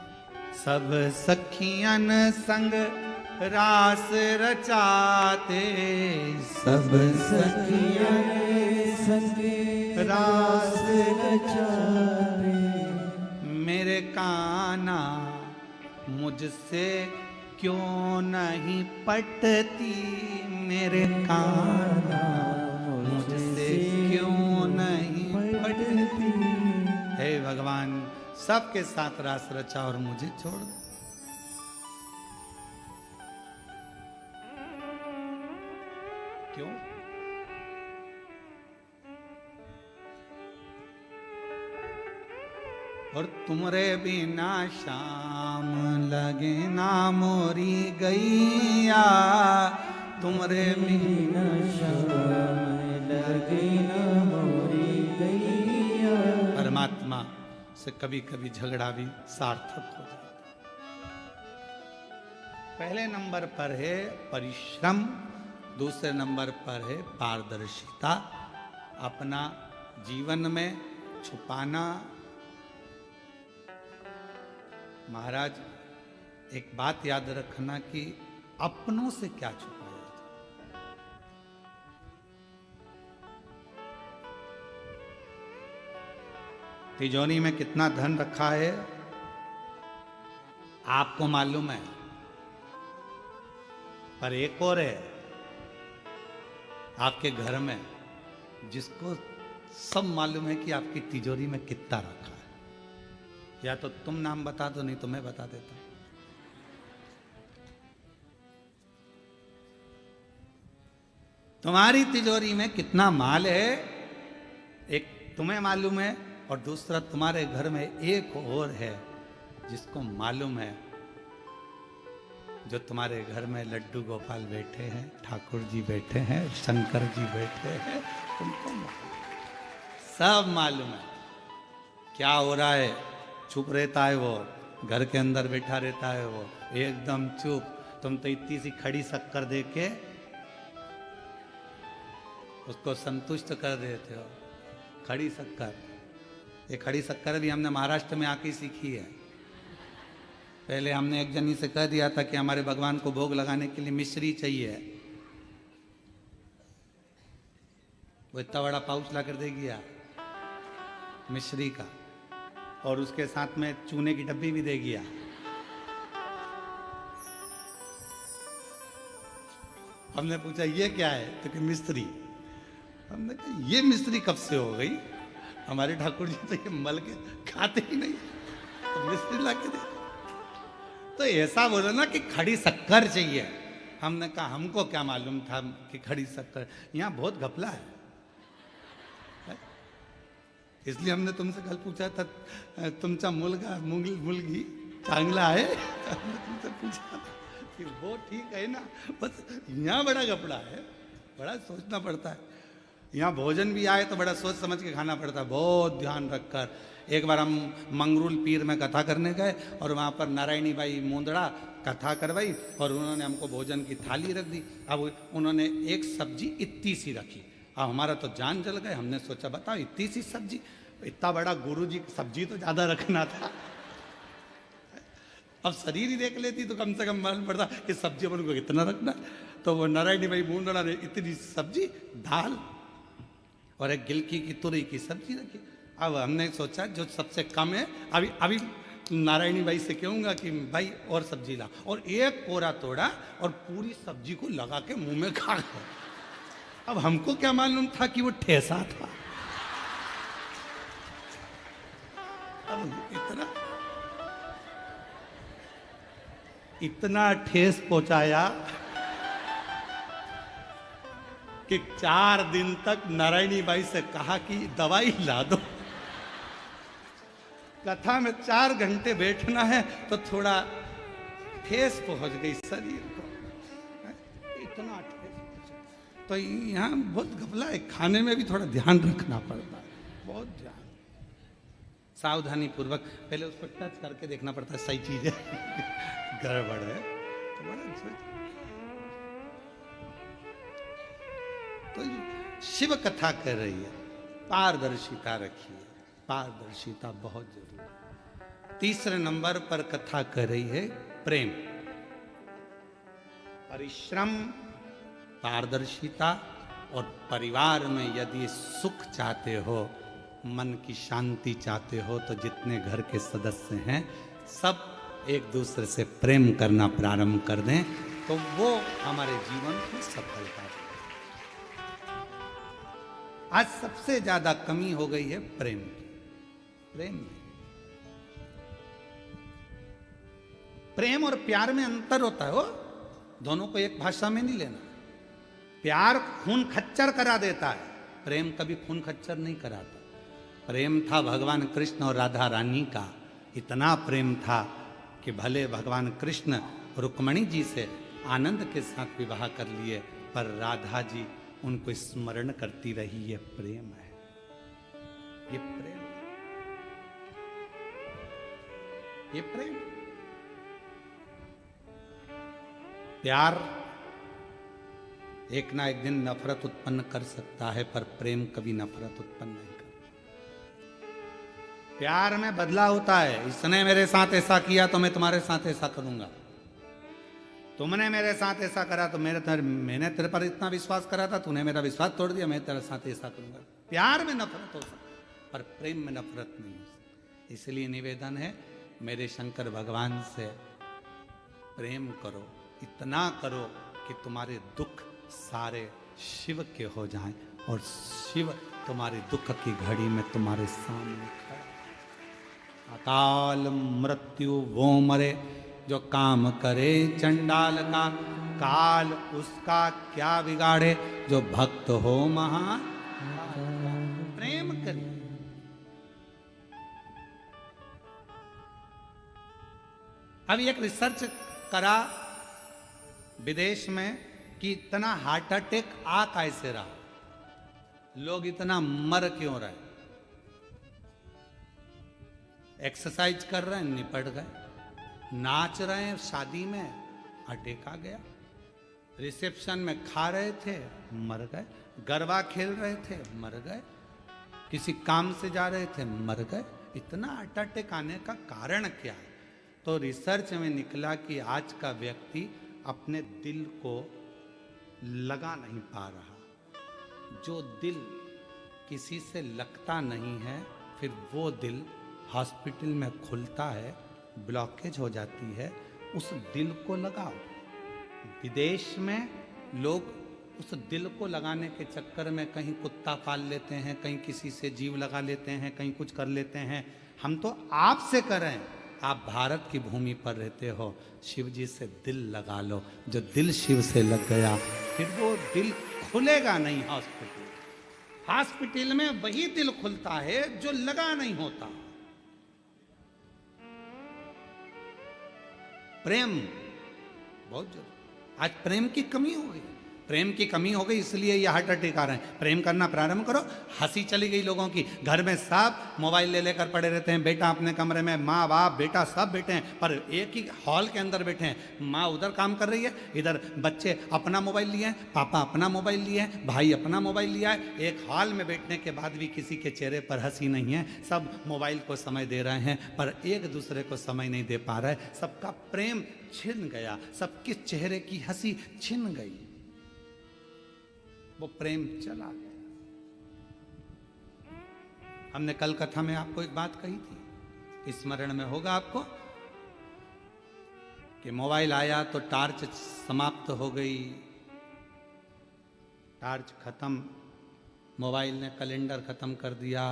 सब सखियन संग रास रचाते, सब सखियन संग रास रचाते, मेरे कान्हा मुझसे क्यों नहीं पटती, मेरे कान्हा मुझसे क्यों नहीं पटती। हे भगवान, सबके साथ रास रचा और मुझे छोड़ दो। क्यों? और तुमरे बिना शाम लगे ना मोरी गैया, तुमरे बिना शाम लगे ना मोरी गैया। परमात्मा से कभी कभी झगड़ा भी सार्थक हो जाता। पहले नंबर पर है परिश्रम, दूसरे नंबर पर है पारदर्शिता। अपना जीवन में छुपाना। महाराज, एक बात याद रखना कि अपनों से क्या छुपाया जाए। तिजोरी में कितना धन रखा है आपको मालूम है, पर एक और है आपके घर में जिसको सब मालूम है कि आपकी तिजोरी में कितना रखा है। या तो तुम नाम बता दो, नहीं तो मैं बता देता हूं। तुम्हारी तिजोरी में कितना माल है, एक तुम्हें मालूम है, और दूसरा तुम्हारे घर में एक और है जिसको मालूम है। जो तुम्हारे घर में लड्डू गोपाल बैठे हैं, ठाकुर जी बैठे हैं, शंकर जी बैठे हैं, तुमको सब मालूम है क्या हो रहा है। चुप रहता है वो, घर के अंदर बैठा रहता है वो एकदम चुप। तुम तो इतनी सी खड़ी शक्कर दे के उसको संतुष्ट कर देते हो। खड़ी शक्कर, ये खड़ी शक्कर भी हमने महाराष्ट्र में आके सीखी है। पहले हमने एक जनी से कह दिया था कि हमारे भगवान को भोग लगाने के लिए मिश्री चाहिए, वो इतना बड़ा पाउच ला कर दे गया मिश्री का, और उसके साथ में चूने की डब्बी भी दे गया। हमने पूछा ये क्या है, तो कि मिश्री। हमने कहा ये मिश्री कब से हो गई, हमारे ठाकुर जी तो ये मल के खाते ही नहीं, तो मिश्री ला के दे। तो ऐसा बोलो ना कि खड़ी शक्कर चाहिए। हमने कहा हमको क्या मालूम था कि खड़ी शक्कर, यहाँ बहुत घपला है, इसलिए हमने तुमसे कल पूछा था तुमचा मुलगा मुलगी चांगला है, हमने तुमसे पूछा कि वो ठीक है ना। बस यहाँ बड़ा घपला है, बड़ा सोचना पड़ता है। यहाँ भोजन भी आए तो बड़ा सोच समझ के खाना पड़ता है, बहुत ध्यान रखकर। एक बार हम मंगरूल पीर में कथा करने गए और वहाँ पर नारायणी बाई मुंदड़ा कथा करवाई और उन्होंने हमको भोजन की थाली रख दी। अब उन्होंने एक सब्जी इतनी सी रखी, अब हमारा तो जान जल गए। हमने सोचा बताओ इतनी सी सब्जी, इतना बड़ा गुरु जी सब्जी तो ज़्यादा रखना था। अब शरीर ही देख लेती तो कम से कम मालूम पड़ता कि सब्जी अपन को कितना रखना। तो वो नारायणी भाई मुंदड़ा ने इतनी सब्जी, दाल और एक गिलकी की तुरई की सब्जी रखी। अब हमने सोचा जो सबसे कम है, अभी अभी नारायणी भाई से कहूँगा कि भाई और सब्जी ला, और एक कोरा तोड़ा और पूरी सब्जी को लगा के मुंह में खा गया। अब हमको क्या मालूम था कि वो ठेसा था। अब इतना ठेस पहुंचाया कि 4 दिन तक नारायणी बाई से कहा कि दवाई ला दो। कथा में 4 घंटे बैठना है तो थोड़ा ठेस पहुंच गई शरीर को, इतना ठेस। तो यहाँ बहुत घपला है, खाने में भी थोड़ा ध्यान रखना पड़ता है, बहुत ध्यान, सावधानी पूर्वक। पहले उसको टच करके देखना पड़ता है सही चीज है गड़बड़ है तो बड़ा। तो शिव कथा कर रही है, पारदर्शिता रखिए, पारदर्शिता बहुत जरूरी है। तीसरे नंबर पर कथा कर रही है प्रेम, परिश्रम, पारदर्शिता और परिवार में यदि सुख चाहते हो, मन की शांति चाहते हो, तो जितने घर के सदस्य हैं सब एक दूसरे से प्रेम करना प्रारंभ कर दें तो वो हमारे जीवन की सफलता है। आज सबसे ज्यादा कमी हो गई है प्रेम की। प्रेम और प्यार में अंतर होता है, वो दोनों को एक भाषा में नहीं लेना। प्यार खून खच्चर करा देता है, प्रेम कभी खून खच्चर नहीं कराता। प्रेम था भगवान कृष्ण और राधा रानी का, इतना प्रेम था कि भले भगवान कृष्ण रुक्मणी जी से आनंद के साथ विवाह कर लिए, पर राधा जी उनको स्मरण करती रही। ये प्रेम है, ये प्रेम, ये प्रेम। प्यार एक ना एक दिन नफरत उत्पन्न कर सकता है, पर प्रेम कभी नफरत उत्पन्न नहीं करता। प्यार में बदला होता है, इसने मेरे साथ ऐसा किया तो मैं तुम्हारे साथ ऐसा करूंगा, तुमने मेरे साथ ऐसा करा तो मैंने तेरे पर इतना विश्वास करा था, तूने मेरा विश्वास तोड़ दिया, मैं तेरे साथ ऐसा करूंगा। प्यार में नफरत हो सकती है पर प्रेम में नफरत नहीं हो सकती। इसलिए निवेदन है मेरे शंकर भगवान से प्रेम करो, इतना करो कि तुम्हारे दुख सारे शिव के हो जाएं और शिव तुम्हारे दुख की घड़ी में तुम्हारे सामने खड़ा। अकाल मृत्यु वो मरे जो काम करे चंडाल का, काल उसका क्या बिगाड़े जो भक्त हो महा। प्रेम करिए। अब एक रिसर्च करा विदेश में कि इतना हार्ट अटैक आ कैसे रहा, लोग इतना मर क्यों रहे। एक्सरसाइज कर रहे हैं निपट गए, नाच रहे हैं शादी में अटैक आ गया, रिसेप्शन में खा रहे थे मर गए, गरबा खेल रहे थे मर गए, किसी काम से जा रहे थे मर गए। इतना हार्ट अटैक आने का कारण क्या है? तो रिसर्च में निकला कि आज का व्यक्ति अपने दिल को लगा नहीं पा रहा। जो दिल किसी से लगता नहीं है, फिर वो दिल हॉस्पिटल में खुलता है, ब्लॉकेज हो जाती है। उस दिल को लगाओ। विदेश में लोग उस दिल को लगाने के चक्कर में कहीं कुत्ता पाल लेते हैं, कहीं किसी से जीव लगा लेते हैं, कहीं कुछ कर लेते हैं। हम तो आपसे करें, आप भारत की भूमि पर रहते हो, शिव जी से दिल लगा लो। जो दिल शिव से लग गया फिर वो दिल खुलेगा नहीं। हॉस्पिटल में वही दिल खुलता है जो लगा नहीं होता। प्रेम बहुत जरूरी। आज प्रेम की कमी हो गई, प्रेम की कमी हो गई, इसलिए ये हार्ट अटैक आ रहे हैं। प्रेम करना प्रारंभ करो। हंसी चली गई लोगों की, घर में सब मोबाइल ले लेकर पड़े रहते हैं। बेटा अपने कमरे में, माँ बाप बेटा सब बैठे हैं, पर एक ही हॉल के अंदर बैठे हैं। माँ उधर काम कर रही है, इधर बच्चे अपना मोबाइल लिए हैं, पापा अपना मोबाइल लिए हैं, भाई अपना मोबाइल लिया है। एक हॉल में बैठने के बाद भी किसी के चेहरे पर हंसी नहीं है। सब मोबाइल को समय दे रहे हैं, पर एक दूसरे को समय नहीं दे पा रहे। सबका प्रेम छिन गया, सबके चेहरे की हंसी छिन गई, वो प्रेम चला गया। हमने कल कथा में आपको एक बात कही थी, स्मरण में होगा आपको, कि मोबाइल आया तो टार्च समाप्त हो गई, टार्च खत्म, मोबाइल ने कैलेंडर खत्म कर दिया,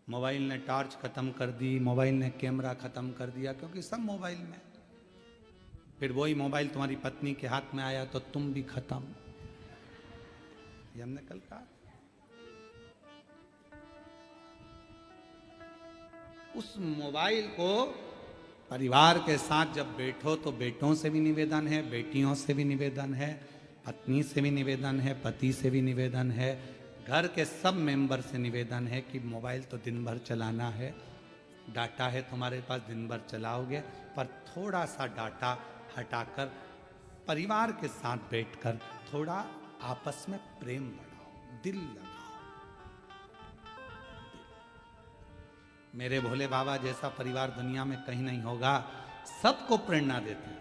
मोबाइल ने टॉर्च खत्म कर दी, मोबाइल ने कैमरा खत्म कर दिया, क्योंकि सब मोबाइल में। फिर वही मोबाइल तुम्हारी पत्नी के हाथ में आया तो तुम भी खत्म। ये हमने कल कहा। उस मोबाइल को परिवार के साथ जब बैठो तो बेटों से भी निवेदन है, बेटियों से भी निवेदन है, पत्नी से भी निवेदन है, पति से भी निवेदन है, घर के सब मेंबर से निवेदन है कि मोबाइल तो दिन भर चलाना है, डाटा है तुम्हारे पास, दिन भर चलाओगे, पर थोड़ा सा डाटा हटाकर परिवार के साथ बैठकर थोड़ा आपस में प्रेम बढ़ाओ, दिल लगाओ। मेरे भोले बाबा जैसा परिवार दुनिया में कहीं नहीं होगा। सबको प्रेरणा देते हैं।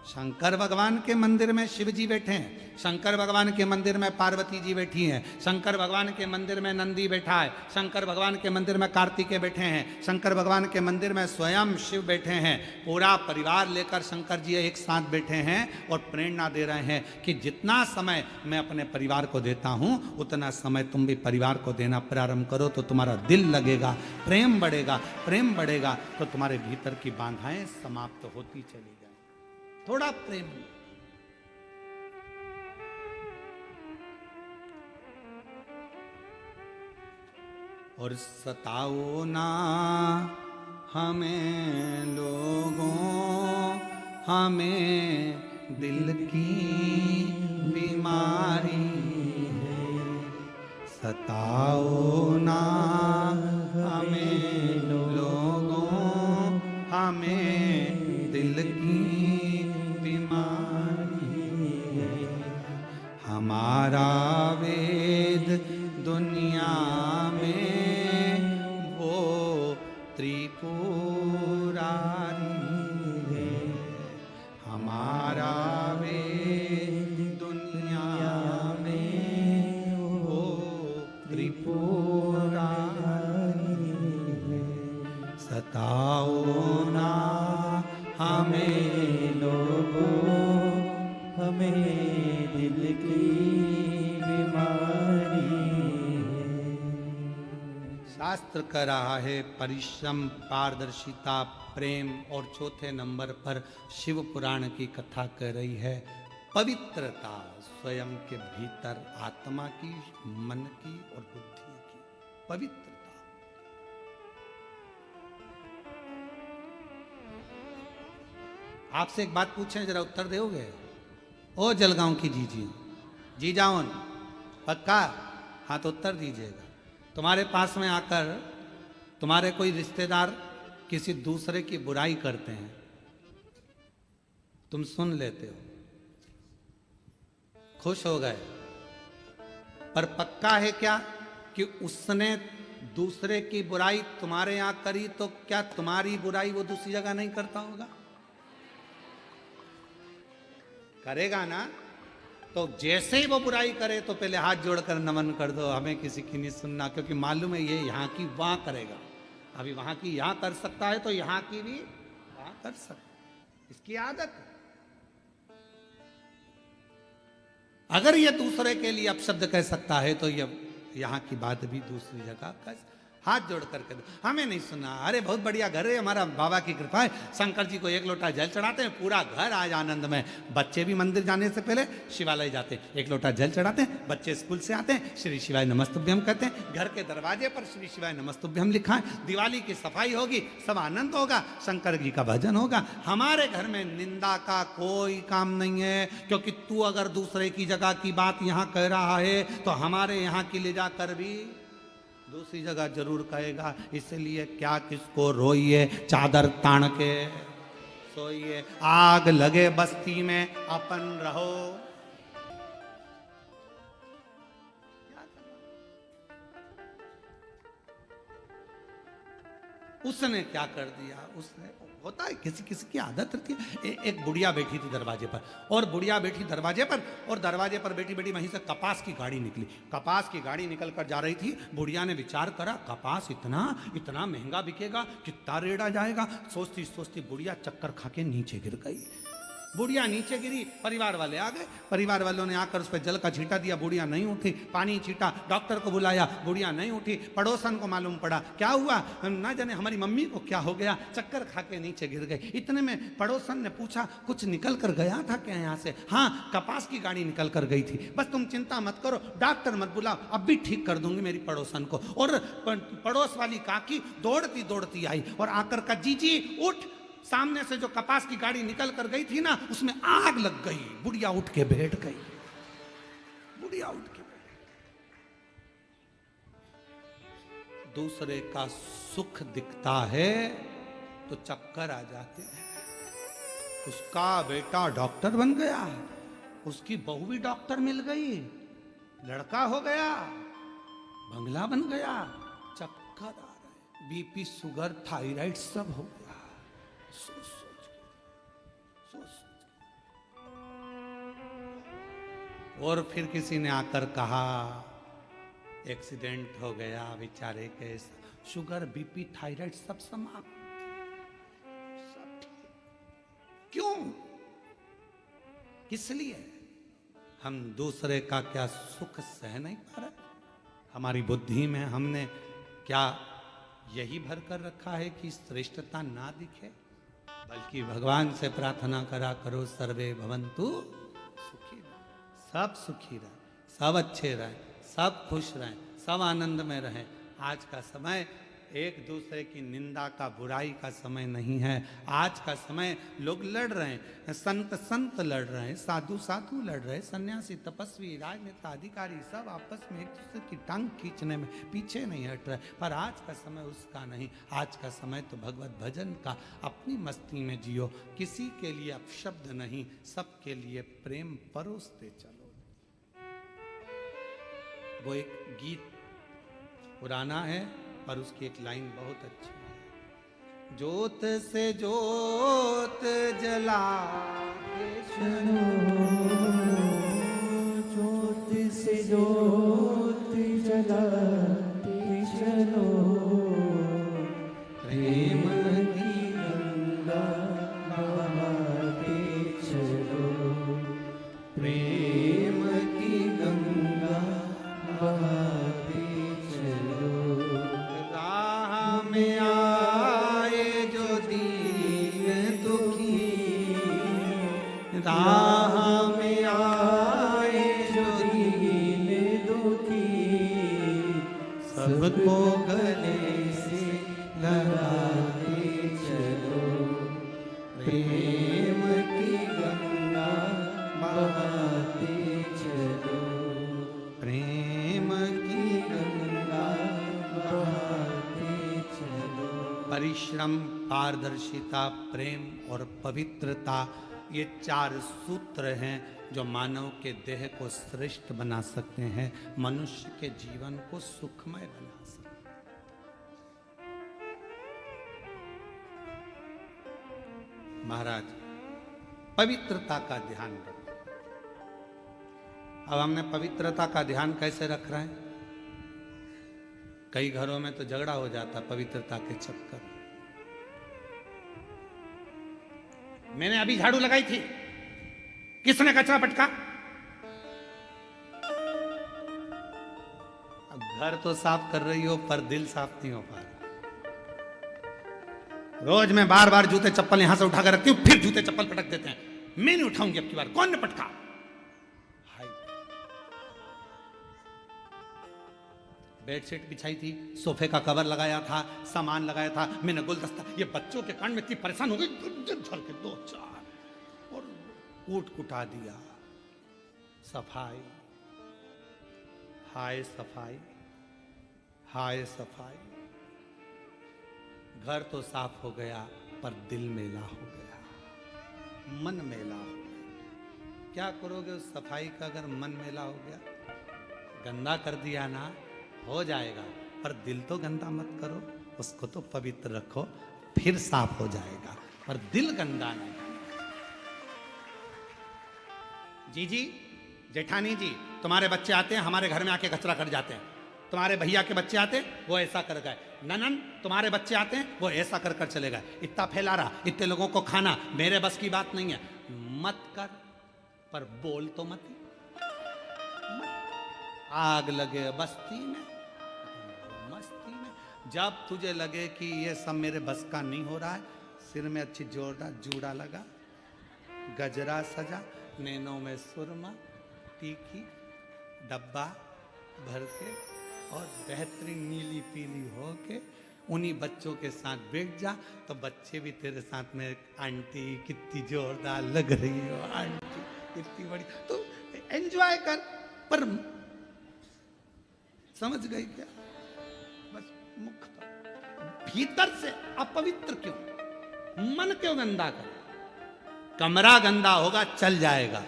शंकर भगवान के मंदिर में शिव जी बैठे हैं, शंकर भगवान के मंदिर में पार्वती जी बैठी हैं, शंकर भगवान के मंदिर में नंदी बैठा है, शंकर भगवान के मंदिर में कार्तिकेय बैठे हैं, शंकर भगवान के मंदिर में स्वयं शिव बैठे हैं। पूरा परिवार लेकर शंकर जी एक साथ बैठे हैं और प्रेरणा दे रहे हैं कि जितना समय मैं अपने परिवार को देता हूं, उतना समय तुम भी परिवार को देना प्रारंभ करो, तो तुम्हारा दिल लगेगा, प्रेम बढ़ेगा, प्रेम बढ़ेगा तो तुम्हारे भीतर की बाधाएं समाप्त होती चली जाए। थोड़ा प्रेम। और सताओ ना हमें लोगों, हमें दिल की बीमारी है। सताओ ना हमें लोगों, हमें दिल की हमारा वेद दुनिया में वो त्रिपुरारी है। हमारा वेद दुनिया में वो त्रिपुरारी शास्त्र कह रहा है परिश्रम, पारदर्शिता, प्रेम, और चौथे नंबर पर शिव पुराण की कथा कह रही है पवित्रता, स्वयं के भीतर आत्मा की, मन की और बुद्धि की पवित्रता। आपसे एक बात पूछें, जरा उत्तर दोगे? ओ जलगांव की जी जाओन पक्का? हाँ तो उत्तर दीजिएगा। तुम्हारे पास में आकर तुम्हारे कोई रिश्तेदार किसी दूसरे की बुराई करते हैं, तुम सुन लेते हो, खुश हो गए, पर पक्का है क्या कि उसने दूसरे की बुराई तुम्हारे यहां करी तो क्या तुम्हारी बुराई वो दूसरी जगह नहीं करता होगा? करेगा ना? तो जैसे ही वो बुराई करे तो पहले हाथ जोड़कर नमन कर दो, हमें किसी की नहीं सुनना, क्योंकि मालूम है ये यहां की वहां करेगा। अभी वहां की यहां कर सकता है तो यहां की भी वहां कर सकता, इसकी आदत है। अगर ये दूसरे के लिए अपशब्द कह सकता है तो ये यहां की बात भी दूसरी जगह कह, हाथ जोड़ करके दो, हमें नहीं सुना। अरे बहुत बढ़िया घर है हमारा, बाबा की कृपा है, शंकर जी को एक लोटा जल चढ़ाते हैं, पूरा घर आज आनंद में। बच्चे भी मंदिर जाने से पहले शिवालय जाते हैं, एक लोटा जल चढ़ाते हैं, बच्चे स्कूल से आते हैं, श्री शिवाय नमस्तुभ्यम कहते हैं, घर के दरवाजे पर श्री शिवाय नमस्तुभ्यम लिखा है, दिवाली की सफाई होगी, सब आनंद होगा, शंकर जी का भजन होगा। हमारे घर में निंदा का कोई काम नहीं है, क्योंकि तू अगर दूसरे की जगह की बात यहाँ कह रहा है तो हमारे यहाँ की ले जाकर भी दूसरी जगह जरूर कहेगा। इसलिए क्या किसको रोइए, चादर तान के सोइए, आग लगे बस्ती में अपन रहो। उसने क्या कर दिया? उसने, होता है किसी किसी की आदत रहती है। एक बुढ़िया बैठी थी दरवाजे पर, और बुढ़िया बैठी दरवाजे पर, और दरवाजे पर बैठी बैठी वहीं से कपास की गाड़ी निकली। कपास की गाड़ी निकल कर जा रही थी। बुढ़िया ने विचार करा, कपास इतना इतना महंगा बिकेगा, कितना रेड़ा जाएगा। सोचती सोचती बुढ़िया चक्कर खा के नीचे गिर गई। बुढ़िया नीचे गिरी, परिवार वाले आ गए, परिवार वालों ने आकर उस पर जल का छींटा दिया, बुढ़िया नहीं उठी, पानी छींटा, डॉक्टर को बुलाया, बुढ़िया नहीं उठी। पड़ोसन को मालूम पड़ा, क्या हुआ? ना जाने हमारी मम्मी को क्या हो गया, चक्कर खा के नीचे गिर गई। इतने में पड़ोसन ने पूछा, कुछ निकल कर गया था क्या यहाँ से? हाँ, कपास की गाड़ी निकल कर गई थी, बस तुम चिंता मत करो, डॉक्टर मत बुलाओ, अब भी ठीक कर दूंगी मेरी पड़ोसन को। और पड़ोस वाली काकी दौड़ती दौड़ती आई और आकर का, जी उठ, सामने से जो कपास की गाड़ी निकल कर गई थी ना, उसमें आग लग गई। बुढ़िया उठ के बैठ गई, बुढ़िया उठ के बैठ गई। दूसरे का सुख दिखता है तो चक्कर आ जाते हैं। उसका बेटा डॉक्टर बन गया, उसकी बहू भी डॉक्टर मिल गई, लड़का हो गया, बंगला बन गया, चक्कर आ रहे, बीपी, शुगर, थायराइड सब हो गया। सोच और फिर किसी ने आकर कहा, एक्सीडेंट हो गया बेचारे के, शुगर, बीपी, थायराइड सब समाप्त। क्यों? किस लिए? हम दूसरे का क्या सुख सह नहीं पा रहे? हमारी बुद्धि में हमने क्या यही भर कर रखा है कि श्रेष्ठता ना दिखे? बल्कि भगवान से प्रार्थना करा करो, सर्वे भवन्तु सुखी रहे, सब सुखी रहे, सब अच्छे रहे, सब खुश रहें, सब आनंद में रहें। आज का समय एक दूसरे की निंदा का, बुराई का समय नहीं है। आज का समय लोग लड़ रहे हैं, संत संत लड़ रहे हैं, साधु साधु लड़ रहे हैं, सन्यासी, तपस्वी, राजनेता, अधिकारी सब आपस में एक दूसरे की टांग खींचने में पीछे नहीं हट रहे। पर आज का समय उसका नहीं। आज का समय तो भगवत भजन का। अपनी मस्ती में जियो, किसी के लिए अपशब्द नहीं, सबके लिए प्रेम परोसते चलो। वो एक गीत पुराना है पर उसकी एक लाइन बहुत अच्छी है। ज्योत से ज्योत जला के चलो, ज्योत से ज्योत जलाते चलो, प्रेम की गंगा बहाते चलो, प्रेम की गंगा बहाते चलो। गले से लगाते चलो, प्रेम की गंगा बहाते चलो, प्रेम की गंगा बहाते चलो। परिश्रम, पारदर्शिता, प्रेम और पवित्रता, ये 4 सूत्र हैं जो मानव के देह को श्रेष्ठ बना सकते हैं, मनुष्य के जीवन को सुखमय बना सकते हैं। महाराज, पवित्रता का ध्यान रखें। अब हमने पवित्रता का ध्यान कैसे रख रहे हैं? कई घरों में तो झगड़ा हो जाता पवित्रता के चक्कर। मैंने अभी झाड़ू लगाई थी, किसने कचरा पटका? अब घर तो साफ कर रही हो पर दिल साफ नहीं हो पा रहा। रोज मैं बार बार जूते चप्पल यहां से उठा कर रखती हूं, फिर जूते चप्पल पटक देते हैं। मैं नहीं उठाऊंगी अब की बार। कौन ने पटका? बेडशीट बिछाई थी, सोफे का कवर लगाया था, सामान लगाया था, मैंने गुलदस्ता, ये बच्चों के कांड में इतनी परेशान हो गई, झल के 2-4 और कूट कुटा दिया। सफाई, हाय सफाई, हाय सफाई। घर तो साफ हो गया पर दिल मेला हो गया, मन मेला हो गया। क्या करोगे उस सफाई का अगर मन मेला हो गया? गंदा कर दिया ना, हो जाएगा, पर दिल तो गंदा मत करो, उसको तो पवित्र रखो, फिर साफ हो जाएगा, पर दिल गंदा नहीं। जी जेठानी जी, तुम्हारे बच्चे आते हैं हमारे घर में आके कचरा कर जाते हैं। तुम्हारे भैया के बच्चे आते हैं वो ऐसा कर गए। ननन, तुम्हारे बच्चे आते हैं वो ऐसा कर कर चले गए। इतना फैला रहा, इतने लोगों को खाना, मेरे बस की बात नहीं है। मत कर, पर बोल तो मत। आग लगे बस्ती में, मस्ती में, जब तुझे लगे कि ये सब मेरे बस का नहीं हो रहा है, सिर में अच्छी जोरदार जूड़ा लगा, गजरा सजा, नैनों में सुरमा, टीकी, डब्बा भर के और बेहतरीन नीली पीली हो के उन्हीं बच्चों के साथ बैठ जा, तो बच्चे भी तेरे साथ में, आंटी कितनी जोरदार लग रही हो, आंटी कितनी बड़ी, तो एंजॉय कर। पर समझ गई क्या? बस मुख पर, भीतर से अपवित्र क्यों? मन क्यों गंदा कर? कमरा गंदा होगा चल जाएगा,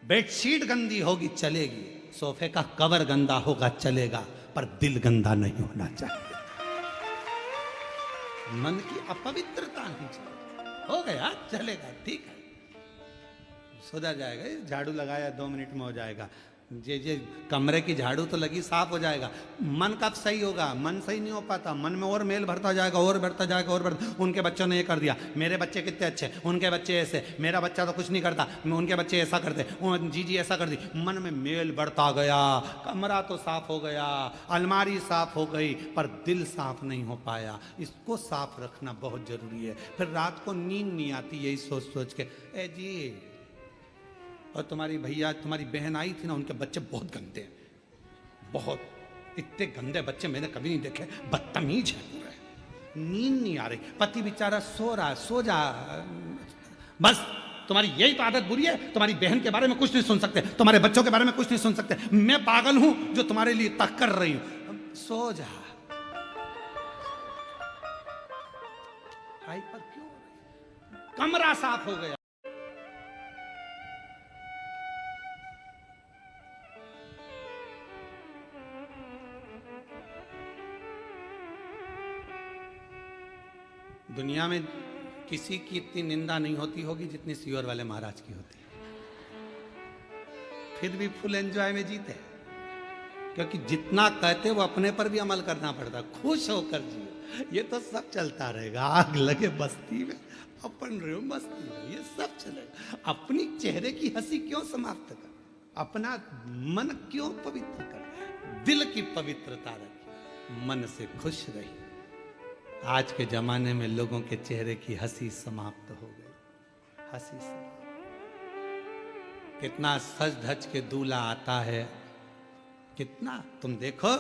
बेडशीट गंदी होगी चलेगी, सोफे का कवर गंदा होगा चलेगा, पर दिल गंदा नहीं होना चाहिए। मन की अपवित्रता नहीं चाहिए। हो गया चलेगा, ठीक है, सुधर जाएगा। झाड़ू लगाया 2 मिनट में हो जाएगा। जे कमरे की झाड़ू तो लगी, साफ हो जाएगा। मन कब सही होगा? मन सही नहीं हो पाता, मन में और मेल भरता जाएगा, और बढ़ता जाएगा, और बढ़ता। उनके बच्चों ने ये कर दिया, मेरे बच्चे कितने अच्छे, उनके बच्चे ऐसे, मेरा बच्चा तो कुछ नहीं करता, उनके बच्चे ऐसा करते, जी ऐसा कर दी। मन में मेल बढ़ता गया, कमरा तो साफ हो गया, अलमारी साफ हो गई, पर दिल साफ नहीं हो पाया। इसको साफ रखना बहुत जरूरी है। फिर रात को नींद नहीं आती यही सोच सोच के, ए जी। और तुम्हारी भैया, तुम्हारी बहन आई थी ना, उनके बच्चे बहुत गंदे हैं, बहुत, इतने गंदे बच्चे मैंने कभी नहीं देखे, बदतमीज है पूरे। नींद नहीं आ रही, पति बेचारा सो रहा, सो जा। बस तुम्हारी यही तो आदत बुरी है, तुम्हारी बहन के बारे में कुछ नहीं सुन सकते, तुम्हारे बच्चों के बारे में कुछ नहीं सुन सकते। मैं पागल हूं जो तुम्हारे लिए तक कर रही हूं, सो जा। हाइपर क्यों? कमरा साफ हो गया। दुनिया में किसी की इतनी निंदा नहीं होती होगी जितनी सीवर वाले महाराज की होती है। फिर भी फुल एंजॉय में जीते, क्योंकि जितना कहते वो अपने पर भी अमल करना पड़ता। खुश होकर जियो, ये तो सब चलता रहेगा। आग लगे बस्ती में, अपन रहो मस्ती में, ये सब चलेगा। अपनी चेहरे की हंसी क्यों समाप्त कर? अपना मन क्यों पवित्र कर? दिल की पवित्रता रखी, मन से खुश रही। आज के जमाने में लोगों के चेहरे की हंसी समाप्त हो गई, हंसी समाप्त। कितना सज धज के दूल्हा आता है, कितना, तुम देखो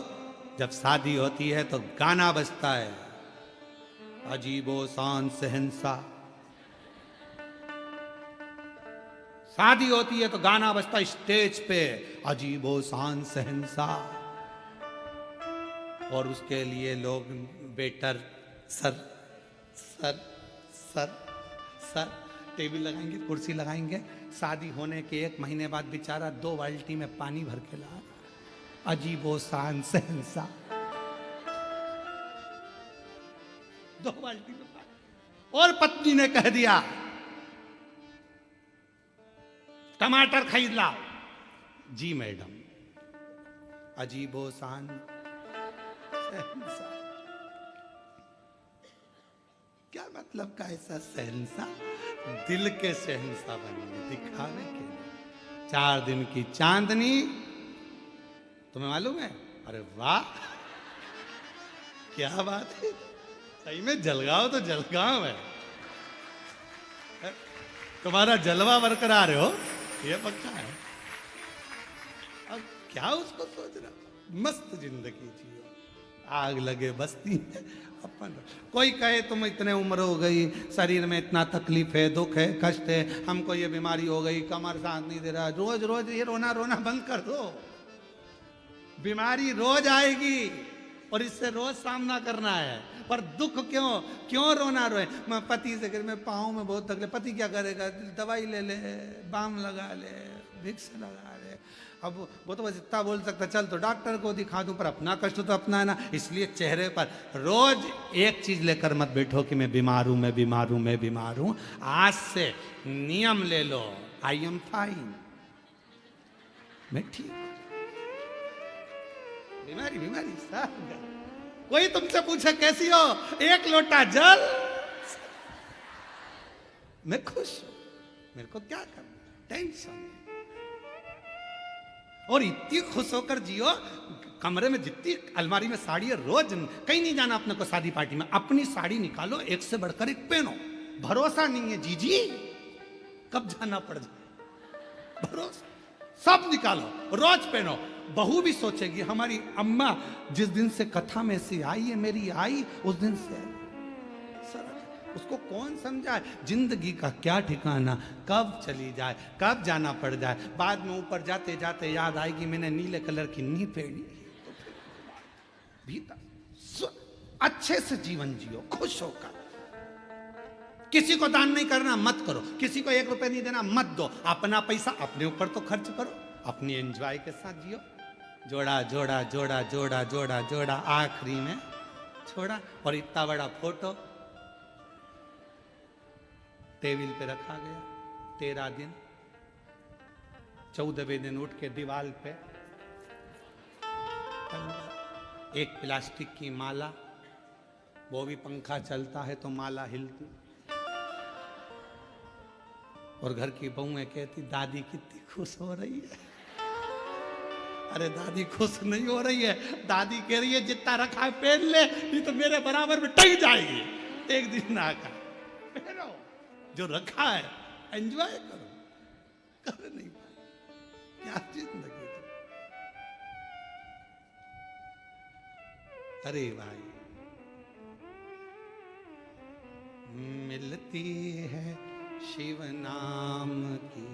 जब शादी होती है तो गाना बजता है, अजीबो शान सहनसा। शादी होती है तो गाना बजता है स्टेज पे, अजीबो शान सहनसा। और उसके लिए लोग waiter sir sir sir sir table लगाएंगे, कुर्सी लगाएंगे। शादी होने के 1 महीने बाद बेचारा 2 बाल्टी में पानी भर के ला, अजीबो शान सहनसा। 2 बाल्टी में पानी। और पत्नी ने कह दिया टमाटर खरीद लाओ, जी मैडम, अजीबो शान सहनसा। क्या मतलब का ऐसा सहनसा? दिल के सहनसा बनेंगे, दिखावे के लिए। 4 दिन की चांदनी, तुम्हें मालूम है? अरे वाह, क्या बात है, सही में जलगांव तो जलगांव है। तुम्हारा जलवा बरकरार हो, ये पक्का है। अब क्या उसको सोच रहा, मस्त जिंदगी जियो, आग लगे बस्ती में अपन। कोई कहे तुम इतने उम्र हो गई, शरीर में इतना तकलीफ है, दुख है, कष्ट है, हमको ये बीमारी हो गई, कमर साथ नहीं दे रहा, रोज रोज ये रोना रोना बंद कर दो। बीमारी रोज आएगी और इससे रोज सामना करना है। पर दुख क्यों रोना रोए? मैं पति से कर, मैं पाँव में बहुत तकलीफ, पति क्या करेगा? दवाई ले ले, बाम लगा ले, विक्स लगा ले। अब वो तो बस इतना बोल सकता, चल तो डॉक्टर को दिखा दूं, पर अपना कष्ट तो अपना है ना। इसलिए चेहरे पर रोज एक चीज लेकर मत बैठो कि मैं बीमार हूं, मैं बीमार हूं, मैं बीमार हूं। आज से नियम ले लो, आई एम फाइन, मैं ठीक। बीमारी बीमारी सब। कोई तुमसे पूछे कैसी हो, 1 लोटा जल, मैं खुश हूं, मेरे को क्या करना, टेंशन नहीं। और इतनी खुश होकर जियो, कमरे में जितनी अलमारी में साड़ी है, रोज कहीं नहीं जाना अपने को, शादी पार्टी में अपनी साड़ी निकालो, एक से बढ़कर एक पहनो। भरोसा नहीं है जीजी, कब जाना पड़ जाए, भरोसा सब निकालो, रोज पहनो। बहू भी सोचेगी हमारी अम्मा जिस दिन से कथा में से आई है, मेरी आई उस दिन से सर, उसको कौन समझाए? जिंदगी का क्या ठिकाना, कब चली जाए, कब जाना पड़ जाए। बाद में ऊपर जाते जाते याद आएगी मैंने नीले कलर की नी पहनी। भीतर अच्छे से जीवन जियो, खुश होकर। किसी को दान नहीं करना, मत करो। किसी को 1 रुपए नहीं देना, मत दो। अपना पैसा अपने ऊपर तो खर्च करो, अपनी एंजॉय के साथ जियो। जोड़ा जोड़ा जोड़ा जोड़ा जोड़ा जोड़ा, आखिरी में छोड़ा। और इतना बड़ा फोटो टेबल पे रखा गया। 13 दिन, 14वें दिन उठ के दीवार पे एक प्लास्टिक की माला, वो भी पंखा चलता है तो माला हिलती। और घर की बहुएं कहती दादी कितनी खुश हो रही है। अरे दादी खुश नहीं हो रही है, दादी कह रही है जितना रखा है पहन ले, नहीं तो मेरे बराबर में टंग जाएगी। एक दिन ना का पहनो, जो रखा है एंजॉय करो, कर नहीं पाए क्या जिंदगी। अरे भाई, मिलती है शिव नाम की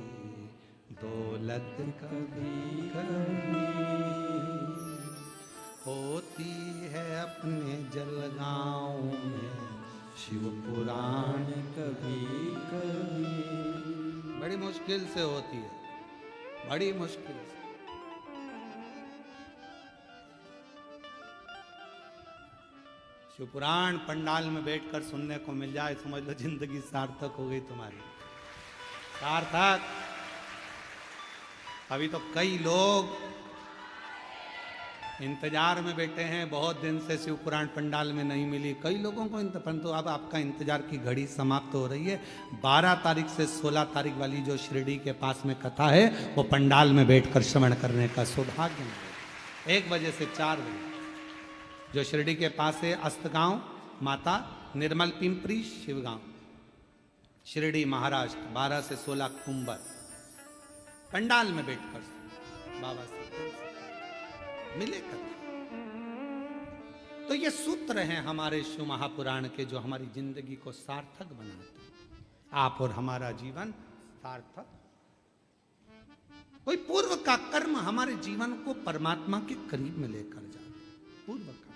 दौलत कभी कभी, होती है अपने जलगांव में शिव पुराण कभी कभी, बड़ी मुश्किल से होती है, बड़ी मुश्किल से। शिव पुराण पंडाल में बैठकर सुनने को मिल जाए, समझ लो जिंदगी सार्थक हो गई तुम्हारी, सार्थक। अभी तो कई लोग इंतजार में बैठे हैं, बहुत दिन से शिव पुराण पंडाल में नहीं मिली कई लोगों को, परंतु अब आपका इंतजार की घड़ी समाप्त हो रही है। 12 तारीख से 16 तारीख वाली जो शिरडी के पास में कथा है, वो पंडाल में बैठकर श्रवण करने का सौभाग्य मिले। 1 बजे से 4 बजे जो शिरडी के पास है, अस्तगांव माता निर्मल पिंपरी शिवगांव, शिरडी महाराष्ट्र, 12 से 16 अक्टूबर, पंडाल में बैठकर बाबा से मिले कर। तो ये सूत्र हैं हमारे शिव महापुराण के जो हमारी जिंदगी को सार्थक बनाते हैं। आप और हमारा जीवन सार्थक। कोई पूर्व का कर्म हमारे जीवन को परमात्मा के करीब में लेकर जाए। पूर्व का